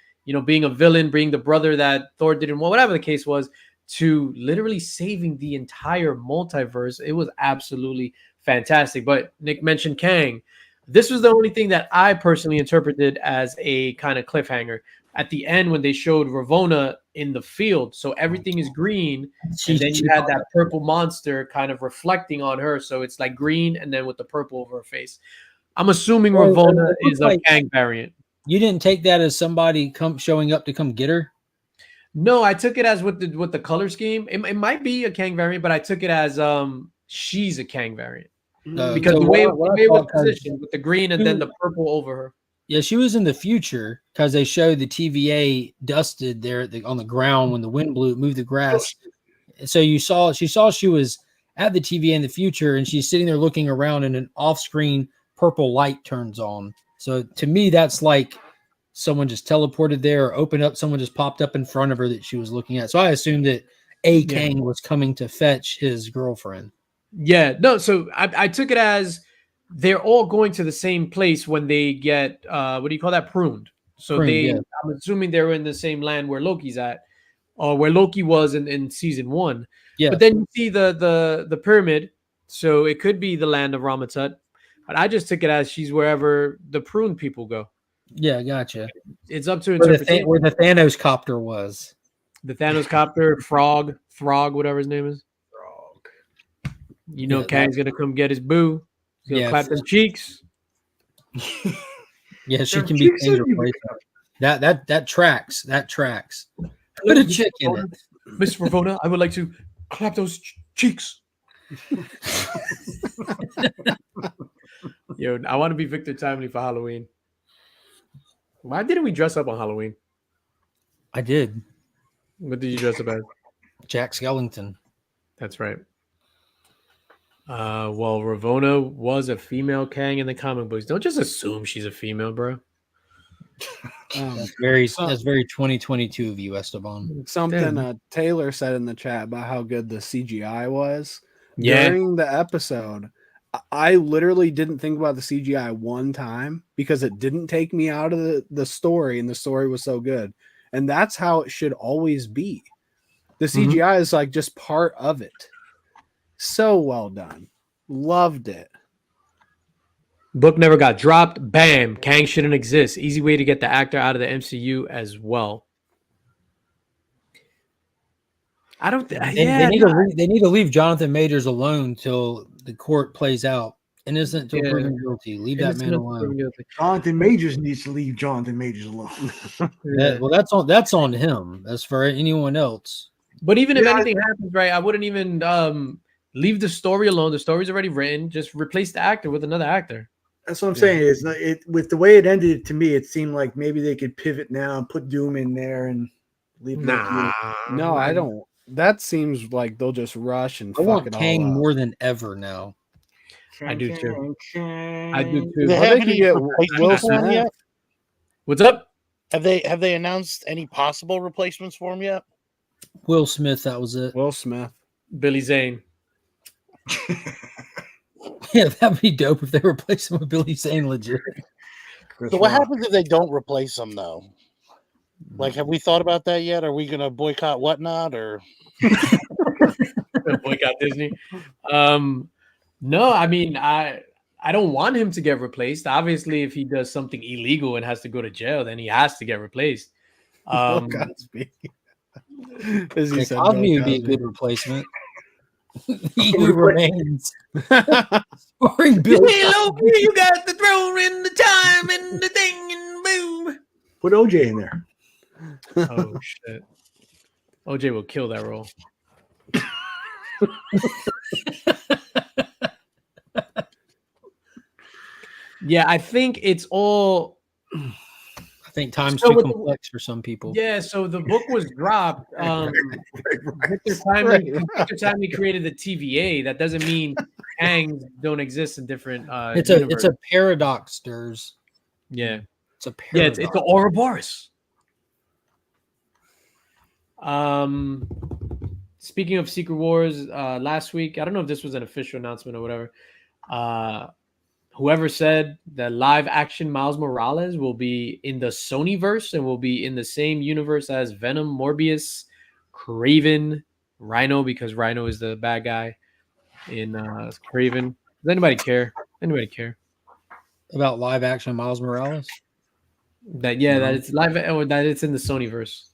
[SPEAKER 3] being a villain, being the brother that Thor didn't want, whatever the case was, to literally saving the entire multiverse. It was absolutely fantastic. But Nick mentioned Kang. This was the only thing that I personally interpreted as a kind of cliffhanger. At the end, when they showed Ravonna in the field, so everything is green, and then you had that purple monster kind of reflecting on her. So it's like green, and then with the purple over her face. I'm assuming Ravonna is a Kang variant.
[SPEAKER 5] You didn't take that as somebody showing up to come get her?
[SPEAKER 3] No, I took it as with the color scheme. It might be a Kang variant, but I took it as she's a Kang variant because
[SPEAKER 5] so
[SPEAKER 3] the way it was
[SPEAKER 5] thought,
[SPEAKER 3] positioned with the green and then the purple over her.
[SPEAKER 5] Yeah, she was in the future because they showed the TVA dusted there on the ground when the wind blew, it moved the grass. So she saw she was at the TVA in the future, and she's sitting there looking around, and an off-screen purple light turns on. So to me, that's like someone just teleported there or opened up. Someone just popped up in front of her that she was looking at. So I assumed that Kang was coming to fetch his girlfriend.
[SPEAKER 3] Yeah, no. So I took it as they're all going to the same place when they get what do you call that, pruned. So I'm assuming they're in the same land where Loki's at, or where Loki was in season 1. Yeah. But then you see the pyramid, so it could be the land of Ramatut. But I just took it as she's wherever the prune people go.
[SPEAKER 5] Yeah, gotcha.
[SPEAKER 3] It's up to interpretation.
[SPEAKER 5] Where the Thanos copter was.
[SPEAKER 3] The Thanos copter, Throg, whatever his name is. Kang's gonna come get his boo. He's gonna clap them cheeks.
[SPEAKER 5] Yeah, she can be changed. That tracks. That tracks. Put a chick in it.
[SPEAKER 3] Miss Ravonna, I would like to clap those cheeks. Yo, I want to be Victor Timely for Halloween. Why didn't we dress up on Halloween?
[SPEAKER 5] I did.
[SPEAKER 3] What did you dress up as?
[SPEAKER 5] Jack Skellington.
[SPEAKER 3] That's right. Well, Ravonna was a female Kang in the comic books. Don't just assume she's a female, bro.
[SPEAKER 5] That's very 2022 of you, Esteban.
[SPEAKER 2] Something Taylor said in the chat about how good the CGI was.
[SPEAKER 3] Yeah.
[SPEAKER 2] During the episode, I literally didn't think about the CGI one time because it didn't take me out of the story, and the story was so good. And that's how it should always be. The CGI is like just part of it. So well done. Loved it.
[SPEAKER 3] Book never got dropped. Bam. Kang shouldn't exist. Easy way to get the actor out of the MCU as well. I don't think
[SPEAKER 5] they need to leave Jonathan Majors alone till the court plays out. Innocent till proven guilty. Leave that man alone.
[SPEAKER 4] Jonathan Majors needs to leave Jonathan Majors alone.
[SPEAKER 5] Well, that's on him. As for anyone else.
[SPEAKER 3] But even if anything happens, right, I wouldn't even leave the story alone. The story's already written. Just replace the actor with another actor.
[SPEAKER 4] That's what I'm saying. It's not, with the way it ended, to me, it seemed like maybe they could pivot now and put Doom in there and leave.
[SPEAKER 2] No, I don't. That seems like they'll just rush and
[SPEAKER 5] I
[SPEAKER 2] fuck
[SPEAKER 5] want
[SPEAKER 2] it
[SPEAKER 5] Kang
[SPEAKER 2] all up.
[SPEAKER 5] more than ever now.
[SPEAKER 3] I do too.
[SPEAKER 6] I
[SPEAKER 3] do
[SPEAKER 6] too.
[SPEAKER 2] They could get Will Smith
[SPEAKER 6] yet?
[SPEAKER 3] What's up?
[SPEAKER 6] Have they announced any possible replacements for him yet?
[SPEAKER 5] Will Smith, that was it.
[SPEAKER 2] Will Smith.
[SPEAKER 3] Billy Zane.
[SPEAKER 5] Yeah, that'd be dope if they replace him with Billy Zane legit.
[SPEAKER 6] So what happens if they don't replace him though? Like, have we thought about that yet? Are we gonna boycott whatnot or
[SPEAKER 3] boycott Disney? No, I mean I don't want him to get replaced. Obviously, if he does something illegal and has to go to jail, then he has to get replaced.
[SPEAKER 2] Cosby. As he said,
[SPEAKER 5] Cosby would be a good replacement. He who remains. Scoring Bill.
[SPEAKER 3] Hey, Loki, you got the throne and the time and the thing and boom.
[SPEAKER 4] Put OJ in there.
[SPEAKER 3] Oh shit. OJ will kill that role. Yeah, I think it's all.
[SPEAKER 5] I think time's too complex for some people.
[SPEAKER 3] Yeah, so the book was dropped. Victor Timely created the TVA. That doesn't mean Kangs don't exist in different.
[SPEAKER 5] It's a paradox, Durs.
[SPEAKER 3] Yeah,
[SPEAKER 5] it's a paradox.
[SPEAKER 3] It's an Ouroboros. Speaking of Secret Wars, last week, I don't know if this was an official announcement or whatever. whoever said that live action Miles Morales will be in the Sonyverse and will be in the same universe as Venom, Morbius, Craven, Rhino, because Rhino is the bad guy in Craven. Does anybody care? Anybody care
[SPEAKER 5] About live action Miles Morales?
[SPEAKER 3] that? Yeah, that it's live or that it's in the Sonyverse.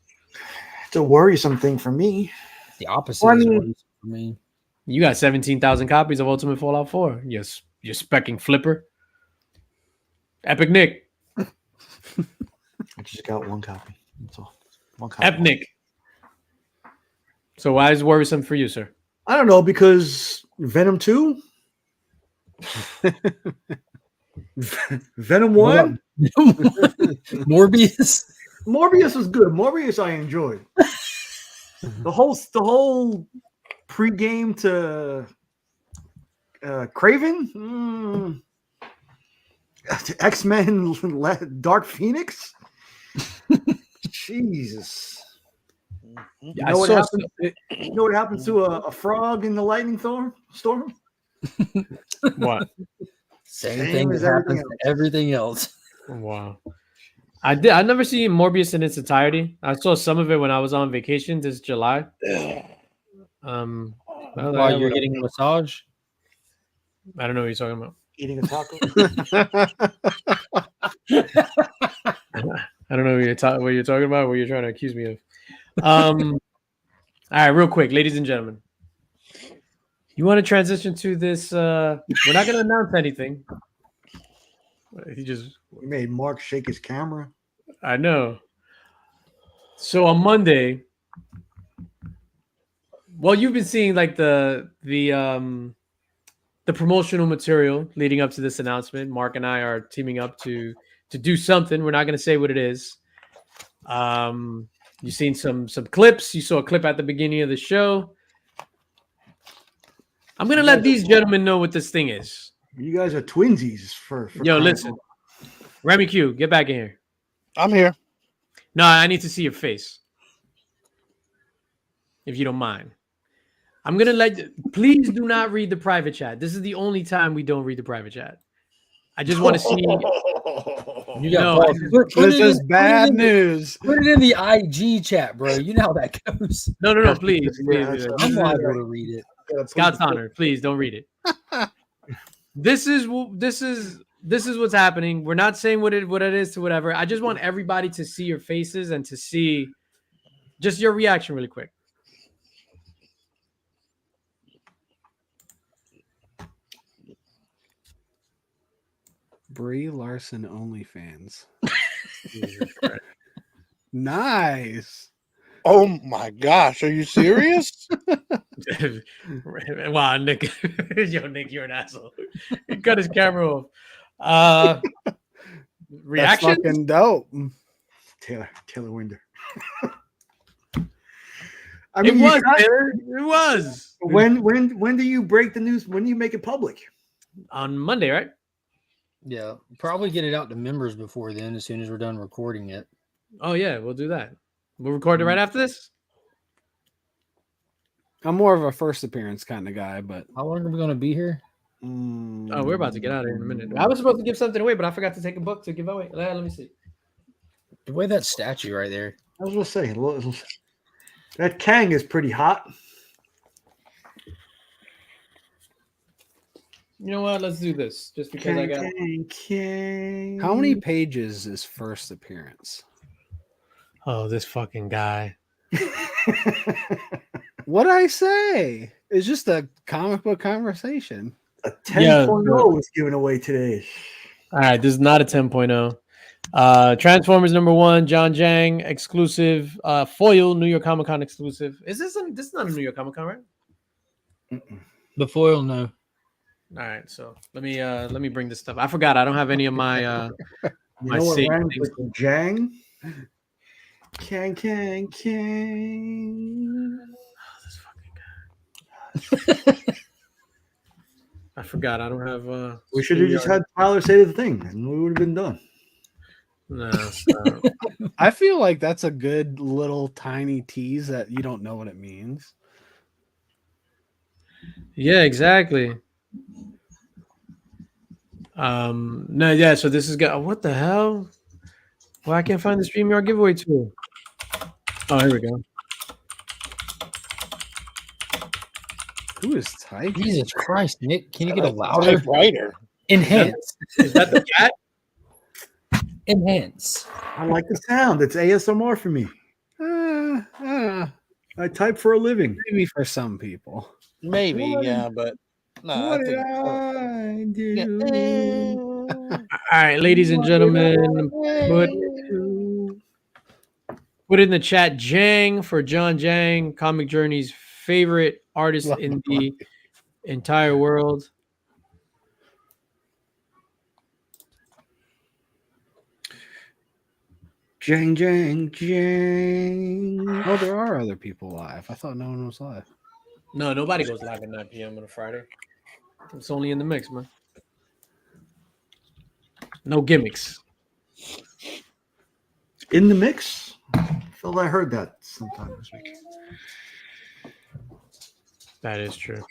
[SPEAKER 4] It's a worrisome thing for me.
[SPEAKER 5] The opposite
[SPEAKER 4] Well, I
[SPEAKER 5] is
[SPEAKER 4] mean-
[SPEAKER 5] worrisome for me.
[SPEAKER 3] You got 17,000 copies of Ultimate Fallout 4. Yes, you're specking Flipper. Epic Nick.
[SPEAKER 4] I just got one copy. That's all. One copy.
[SPEAKER 3] Epic Nick. So why is it worrisome for you, sir?
[SPEAKER 4] I don't know, because Venom 2? Venom 1?
[SPEAKER 5] Morbius.
[SPEAKER 4] Morbius was good. Morbius I enjoyed. The whole pregame to Craven? X-Men Dark Phoenix? Jesus.
[SPEAKER 3] Yeah,
[SPEAKER 4] You know what happens to a frog in the lightning storm?
[SPEAKER 3] What?
[SPEAKER 5] Same
[SPEAKER 4] Same
[SPEAKER 5] thing
[SPEAKER 4] as
[SPEAKER 5] that happens
[SPEAKER 4] everything
[SPEAKER 5] to everything else.
[SPEAKER 3] Wow. I've never seen Morbius in its entirety. I saw some of it when I was on vacation this July. Well,
[SPEAKER 5] While you're getting a massage.
[SPEAKER 3] I don't know what you're talking about.
[SPEAKER 4] Eating a taco?
[SPEAKER 3] I don't know what you're talking about. What you're trying to accuse me of. All right, real quick, ladies and gentlemen. You want to transition to this? We're not going to announce anything. He just
[SPEAKER 4] We made Mark shake his camera.
[SPEAKER 3] I know. So on Monday, well, you've been seeing like the promotional material leading up to this announcement. Mark and I are teaming up to do something. We're not going to say what it is. You've seen some clips. You saw a clip at the beginning of the show. I'm going to let these gentlemen know what this thing is.
[SPEAKER 4] You guys are twinsies for
[SPEAKER 3] Yo,
[SPEAKER 4] crying
[SPEAKER 3] listen. Remy Q, get back in here.
[SPEAKER 6] I'm here.
[SPEAKER 3] No, I need to see your face. If you don't mind. I'm going to please do not read the private chat. This is the only time we don't read the private chat. I just want to see.
[SPEAKER 5] You got
[SPEAKER 3] No,
[SPEAKER 5] Paul.
[SPEAKER 2] This is bad news.
[SPEAKER 5] Put it in the IG chat, bro. You know how that goes.
[SPEAKER 3] No, please.
[SPEAKER 4] Yeah,
[SPEAKER 3] please.
[SPEAKER 5] I'm liable to read it.
[SPEAKER 3] Scott's honor, please don't read it. This is what's happening. We're not saying what it is to whatever. I just want everybody to see your faces and to see just your reaction really quick.
[SPEAKER 2] Brie Larson OnlyFans. Nice.
[SPEAKER 6] Oh my gosh, are you serious?
[SPEAKER 3] Wow, Nick. Yo, Nick, you're an asshole. He cut his camera off.
[SPEAKER 2] That's
[SPEAKER 3] Reaction?
[SPEAKER 2] fucking dope.
[SPEAKER 4] Taylor Winder.
[SPEAKER 3] It was, Taylor. It was.
[SPEAKER 4] When do you break the news? When do you make it public?
[SPEAKER 3] On Monday, right?
[SPEAKER 5] Yeah, probably get it out to members before then, as soon as we're done recording it.
[SPEAKER 3] Oh, yeah, we'll do that. We'll record it right after this.
[SPEAKER 2] I'm more of a first appearance kind of guy, but
[SPEAKER 5] How long are we going to be here?
[SPEAKER 3] Oh, we're about to get out of here in a minute. I was supposed to give something away, but I forgot to take a book to give away. Let me see.
[SPEAKER 5] The way that statue right there.
[SPEAKER 4] I was gonna say that Kang is pretty hot.
[SPEAKER 3] You know what? Let's do this. Just because I got.
[SPEAKER 4] Kang.
[SPEAKER 2] how many pages is first appearance?
[SPEAKER 3] Oh, this fucking guy.
[SPEAKER 2] What'd I say? It's just a comic book conversation.
[SPEAKER 4] A 10.0 was given away today.
[SPEAKER 3] All right, this is not a 10.0. Transformers #1, John Jang exclusive, foil New York Comic Con exclusive. Is this is not a New York Comic Con, right?
[SPEAKER 5] The foil, no.
[SPEAKER 3] All right, so let me bring this stuff. I forgot I don't have any of my
[SPEAKER 4] You
[SPEAKER 3] my
[SPEAKER 4] know what
[SPEAKER 3] saved
[SPEAKER 4] rhymes
[SPEAKER 3] things.
[SPEAKER 4] with Jang? Kang.
[SPEAKER 3] I forgot I don't have.
[SPEAKER 4] We should have just had Tyler say the thing, and we would have been done.
[SPEAKER 3] No, stop.
[SPEAKER 2] I feel like that's a good little tiny tease that you don't know what it means.
[SPEAKER 3] Yeah, exactly. No, yeah. So this is what the hell? Well, I can't find the StreamYard giveaway tool. Oh, here we go.
[SPEAKER 2] Who is typing?
[SPEAKER 5] Jesus Christ, Nick, can you get a louder?
[SPEAKER 6] Typewriter.
[SPEAKER 5] Enhance.
[SPEAKER 3] Is that the cat?
[SPEAKER 5] Enhance.
[SPEAKER 4] I like the sound. It's ASMR for me. I type for a living.
[SPEAKER 2] Maybe for some people.
[SPEAKER 6] Maybe,
[SPEAKER 4] What?
[SPEAKER 6] yeah, but no,
[SPEAKER 4] What
[SPEAKER 6] I
[SPEAKER 4] did
[SPEAKER 6] think
[SPEAKER 4] I do?
[SPEAKER 3] All right, ladies and gentlemen, put in the chat Jang for John Jang, Comic Journey's favorite artist in the entire world.
[SPEAKER 4] Jang, jang, jang.
[SPEAKER 2] Oh, there are other people live. I thought no one was live.
[SPEAKER 3] No, nobody goes live at 9 p.m. on a Friday. It's only in the mix, man. No gimmicks.
[SPEAKER 4] In the mix? I felt I heard that sometime this week.
[SPEAKER 3] That is true.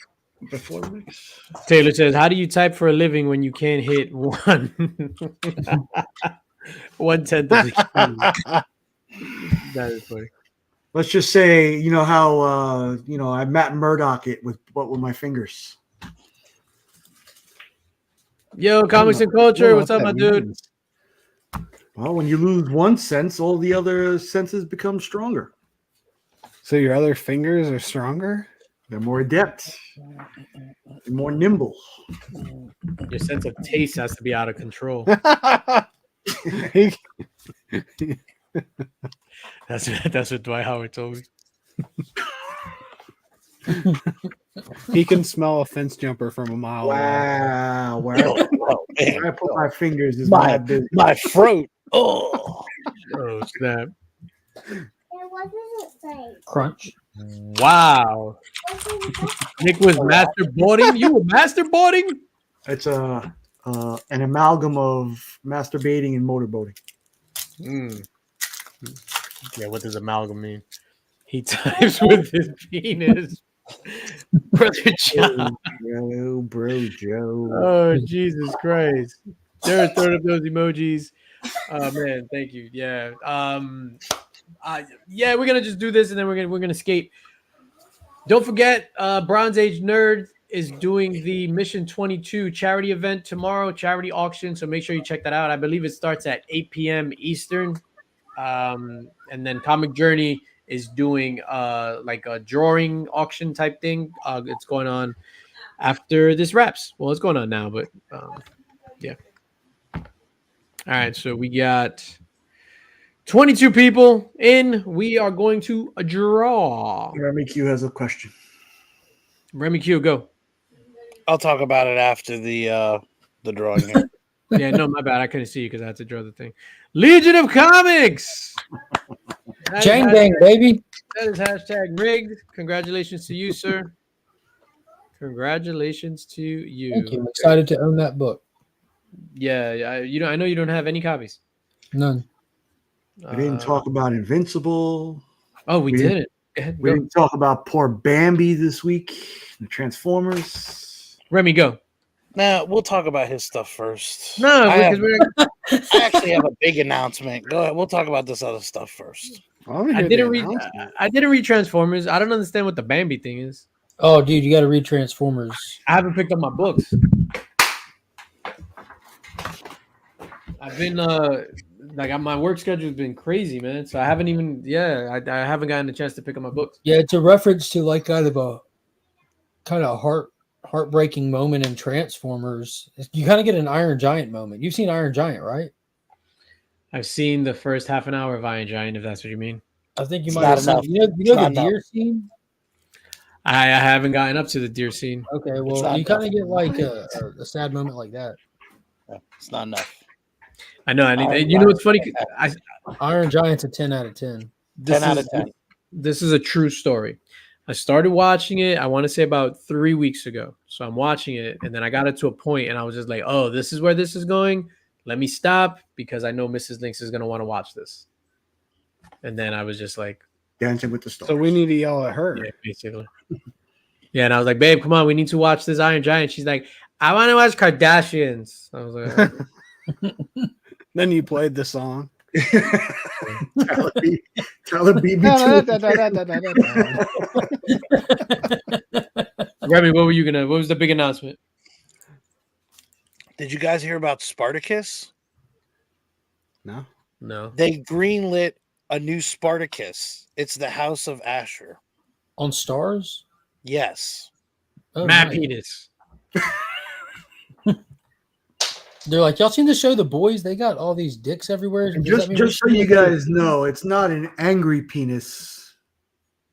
[SPEAKER 4] Before the mix.
[SPEAKER 3] Taylor says, "How do you type for a living when you can't hit 1/10 of the key?" That is funny.
[SPEAKER 4] Let's just say, you know how I Matt Murdock it with my fingers.
[SPEAKER 3] Yo, comics and culture. What's up, my dude?
[SPEAKER 4] Well, when you lose one sense, all the other senses become stronger.
[SPEAKER 2] So your other fingers are stronger?
[SPEAKER 4] They're more adept. They're more nimble.
[SPEAKER 3] Your sense of taste has to be out of control. That's what Dwight Howard told me.
[SPEAKER 2] He can smell a fence jumper from a mile away.
[SPEAKER 4] Wow. Where
[SPEAKER 6] Oh, man.
[SPEAKER 4] I put my fingers is
[SPEAKER 6] My-
[SPEAKER 4] my business.
[SPEAKER 6] My throat. Oh,
[SPEAKER 3] Oh snap!
[SPEAKER 5] Crunch.
[SPEAKER 3] Wow. Nick was masterboarding. You were masterboarding?
[SPEAKER 4] It's an amalgam of masturbating and motorboating.
[SPEAKER 3] Mm. Yeah, what does amalgam mean? He types with his penis. Brother John.
[SPEAKER 4] Bro, Joe.
[SPEAKER 3] Oh, Jesus Christ. Jared throwing up those emojis. Oh man, thank you. Yeah. Yeah, we're gonna just do this and then we're gonna escape. Don't forget, Bronze Age Nerd is doing the Mission 22 charity event tomorrow, charity auction. So make sure you check that out. I believe it starts at 8 p.m. Eastern. And then Comic Journey is doing like a drawing auction type thing. It's going on after this wraps. Well, it's going on now, but yeah. All right, so we got 22 people in. We are going to draw.
[SPEAKER 4] Remy Q has a question.
[SPEAKER 3] Remy Q, go.
[SPEAKER 6] I'll talk about it after the drawing here.
[SPEAKER 3] Yeah, no, my bad. I couldn't see you because I had to draw the thing. Legion of Comics.
[SPEAKER 5] Jang bang, baby.
[SPEAKER 3] That is hashtag rigged. Congratulations to you, sir. Congratulations to you.
[SPEAKER 5] Thank you. I'm excited to own that book.
[SPEAKER 3] Yeah, I know you don't have any copies.
[SPEAKER 5] None.
[SPEAKER 4] We didn't talk about Invincible.
[SPEAKER 3] Oh, we
[SPEAKER 4] we
[SPEAKER 3] did it.
[SPEAKER 4] We didn't talk about poor Bambi this week. The Transformers.
[SPEAKER 3] Remy, go.
[SPEAKER 6] Now we'll talk about his stuff first.
[SPEAKER 3] No,
[SPEAKER 6] I
[SPEAKER 3] because
[SPEAKER 6] I actually have a big announcement. Go ahead. We'll talk about this other stuff first.
[SPEAKER 3] I didn't read Transformers. I don't understand what the Bambi thing is.
[SPEAKER 5] Oh, dude, you got to read Transformers.
[SPEAKER 3] I haven't picked up my books. I've been my work schedule has been crazy, man. So I haven't even I haven't gotten a chance to pick up my books.
[SPEAKER 5] Yeah, it's a reference to like kind of heartbreaking moment in Transformers. You kind of get an Iron Giant moment. You've seen Iron Giant, right?
[SPEAKER 3] I've seen the first half an hour of Iron Giant, if that's what you mean.
[SPEAKER 5] I think you
[SPEAKER 6] It's
[SPEAKER 5] might
[SPEAKER 6] not
[SPEAKER 5] have seen.
[SPEAKER 6] enough.
[SPEAKER 5] You know the
[SPEAKER 6] It's not
[SPEAKER 5] deer scene.
[SPEAKER 3] I haven't gotten up to the deer scene.
[SPEAKER 5] Okay,
[SPEAKER 6] It's
[SPEAKER 5] well,
[SPEAKER 6] not
[SPEAKER 5] you kind
[SPEAKER 6] enough.
[SPEAKER 5] of get like a sad moment like that.
[SPEAKER 6] It's not enough.
[SPEAKER 3] I know.
[SPEAKER 6] Iron
[SPEAKER 3] You know what's funny?
[SPEAKER 6] Giant.
[SPEAKER 5] Iron Giant's a 10 out of 10.
[SPEAKER 6] 10 out of 10.
[SPEAKER 3] This is a true story. I started watching it, I want to say about 3 weeks ago. So I'm watching it, and then I got it to a point, and I was just like, oh, this is where this is going. Let me stop because I know Mrs. Lynx is going to want to watch this. And then I was just like,
[SPEAKER 4] Dancing with the Stars.
[SPEAKER 2] So we need to yell at her.
[SPEAKER 3] yeah, basically. Yeah, and I was like, babe, come on, we need to watch this Iron Giant. She's like, I want to watch Kardashians. I was like,
[SPEAKER 2] Then you played the song.
[SPEAKER 4] Tyler beat me to
[SPEAKER 3] Remy, what was the big announcement?
[SPEAKER 6] Did you guys hear about Spartacus?
[SPEAKER 2] No.
[SPEAKER 3] No.
[SPEAKER 6] They greenlit a new Spartacus. It's the House of Asher.
[SPEAKER 5] On Stars?
[SPEAKER 6] Yes.
[SPEAKER 5] Oh,
[SPEAKER 3] Matt
[SPEAKER 5] nice.
[SPEAKER 3] Penis.
[SPEAKER 5] They're like, y'all seen the show The Boys? They got all these dicks everywhere.
[SPEAKER 4] And
[SPEAKER 5] Does that mean we
[SPEAKER 4] just so
[SPEAKER 5] should
[SPEAKER 4] you
[SPEAKER 5] do it?
[SPEAKER 4] guys know, it's not an angry penis.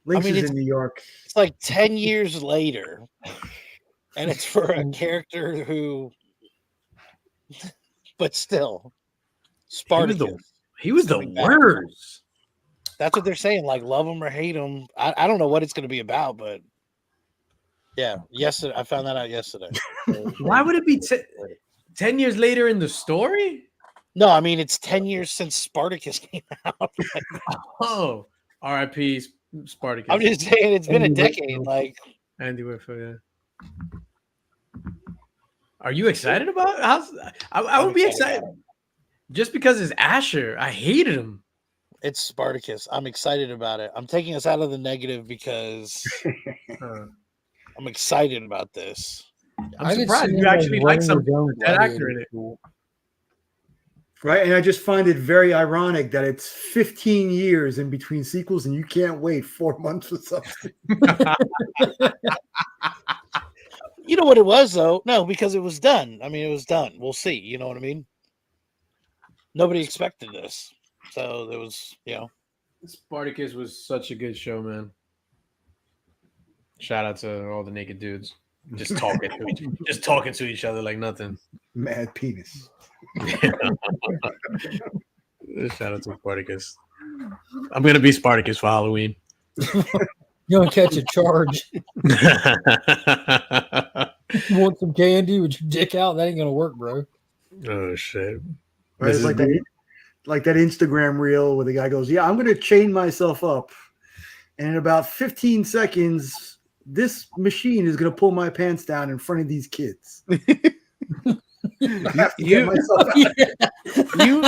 [SPEAKER 4] Links
[SPEAKER 6] I mean,
[SPEAKER 4] is
[SPEAKER 6] it's-
[SPEAKER 4] in New York.
[SPEAKER 6] It's like 10 years later. And it's for a character who, but still, Spartacus.
[SPEAKER 3] He was the
[SPEAKER 6] Coming back.
[SPEAKER 3] worst.
[SPEAKER 6] That's what they're saying. Like, love him or hate him. I don't know what it's going to be about, but yeah, yesterday I found that out yesterday.
[SPEAKER 3] Why would it be 10 years later in the story?
[SPEAKER 6] No, I mean it's 10 years since Spartacus came out.
[SPEAKER 3] Oh, R.I.P. Spartacus.
[SPEAKER 6] I'm just saying it's been a
[SPEAKER 5] Andy
[SPEAKER 6] decade.
[SPEAKER 5] Whitfield.
[SPEAKER 6] Like,
[SPEAKER 3] Andy Whitfield, yeah. Are you excited about? I would be excited just because it's Asher. I hated him.
[SPEAKER 6] it's Spartacus. I'm excited about it. I'm taking us out of the negative because I'm excited about this.
[SPEAKER 3] I'm surprised you actually like something with that actor in it.
[SPEAKER 4] Right, and I just find it very ironic that it's 15 years in between sequels, and you can't wait 4 months for something.
[SPEAKER 6] You know what it was though? No, because it was done. I mean, it was done. We'll see. You know what I mean? Nobody expected this, so there was,
[SPEAKER 3] Spartacus was such a good show, man. Shout out to all the naked dudes just talking to each other like nothing.
[SPEAKER 4] Mad penis.
[SPEAKER 3] Shout out to Spartacus. I'm gonna be Spartacus for Halloween.
[SPEAKER 5] You want to catch a charge? You want some candy with your dick out? That ain't gonna work, bro.
[SPEAKER 3] Oh shit!
[SPEAKER 4] Right, it's like that Instagram reel where the guy goes, "Yeah, I'm going to chain myself up, and in about 15 seconds, this machine is going to pull my pants down in front of these kids." I have to get myself out.
[SPEAKER 5] You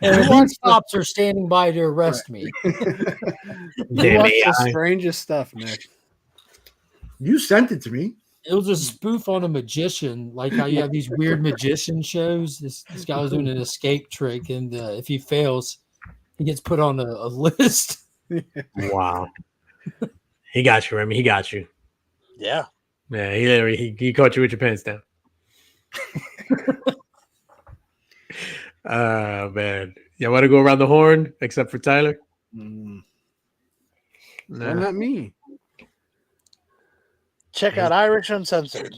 [SPEAKER 5] and police cops are standing by to arrest me.
[SPEAKER 2] You watch the strangest stuff, Nick.
[SPEAKER 4] You sent it to me.
[SPEAKER 5] It was a spoof on a magician, like how you have these weird magician shows. This guy was doing an escape trick, and if he fails, he gets put on a list.
[SPEAKER 3] Wow. He got you, Remy. He got you.
[SPEAKER 6] yeah.
[SPEAKER 3] Yeah, he literally he caught you with your pants down. Man. You want to go around the horn except for Tyler?
[SPEAKER 2] Why
[SPEAKER 3] Nah.
[SPEAKER 2] not me?
[SPEAKER 6] Check out Irish Uncensored.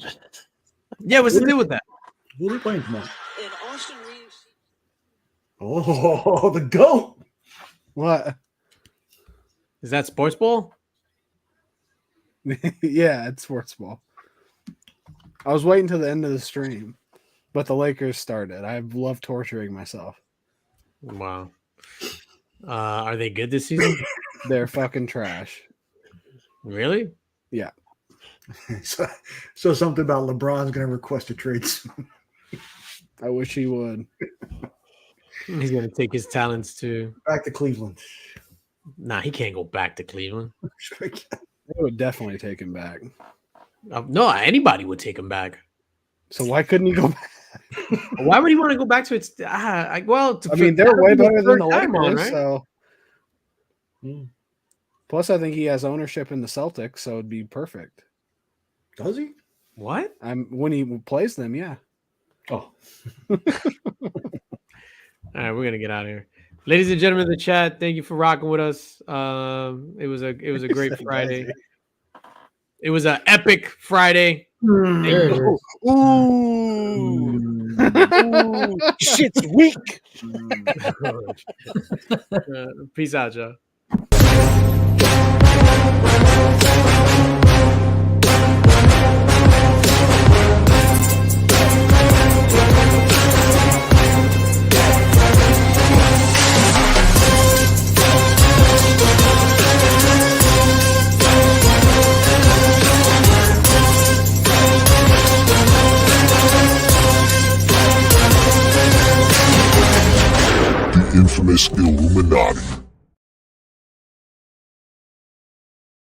[SPEAKER 3] Yeah, what's the deal with that?
[SPEAKER 4] Who are we playing tomorrow? Oh, the GOAT.
[SPEAKER 2] What?
[SPEAKER 3] Is that sports ball?
[SPEAKER 2] Yeah, it's sports ball. I was waiting till the end of the stream, but the Lakers started. I love torturing myself.
[SPEAKER 3] Wow. Are they good this season?
[SPEAKER 2] They're fucking trash.
[SPEAKER 3] Really?
[SPEAKER 2] Yeah.
[SPEAKER 4] So something about LeBron's going to request a trade soon.
[SPEAKER 2] I wish he would.
[SPEAKER 3] He's gonna take his talents to.
[SPEAKER 4] Back to Cleveland.
[SPEAKER 3] Nah, he can't go back to Cleveland.
[SPEAKER 2] They would definitely take him back.
[SPEAKER 3] No, anybody would take him back.
[SPEAKER 2] So why couldn't he go back?
[SPEAKER 3] Why would he want to go back to its?
[SPEAKER 2] I mean, they're way better than the Lakers.
[SPEAKER 3] right?
[SPEAKER 2] So. Plus, I think he has ownership in the Celtics, so it'd be perfect.
[SPEAKER 4] Does he?
[SPEAKER 3] What?
[SPEAKER 2] When he plays them, yeah.
[SPEAKER 4] Oh.
[SPEAKER 3] All right, we're gonna get out of here, ladies and gentlemen of the chat. Thank you for rocking with us. It was a great Friday. It was an epic Friday.
[SPEAKER 5] There it is.
[SPEAKER 6] Ooh. Shit's weak.
[SPEAKER 3] Peace out, y'all.
[SPEAKER 1] infamous Illuminati.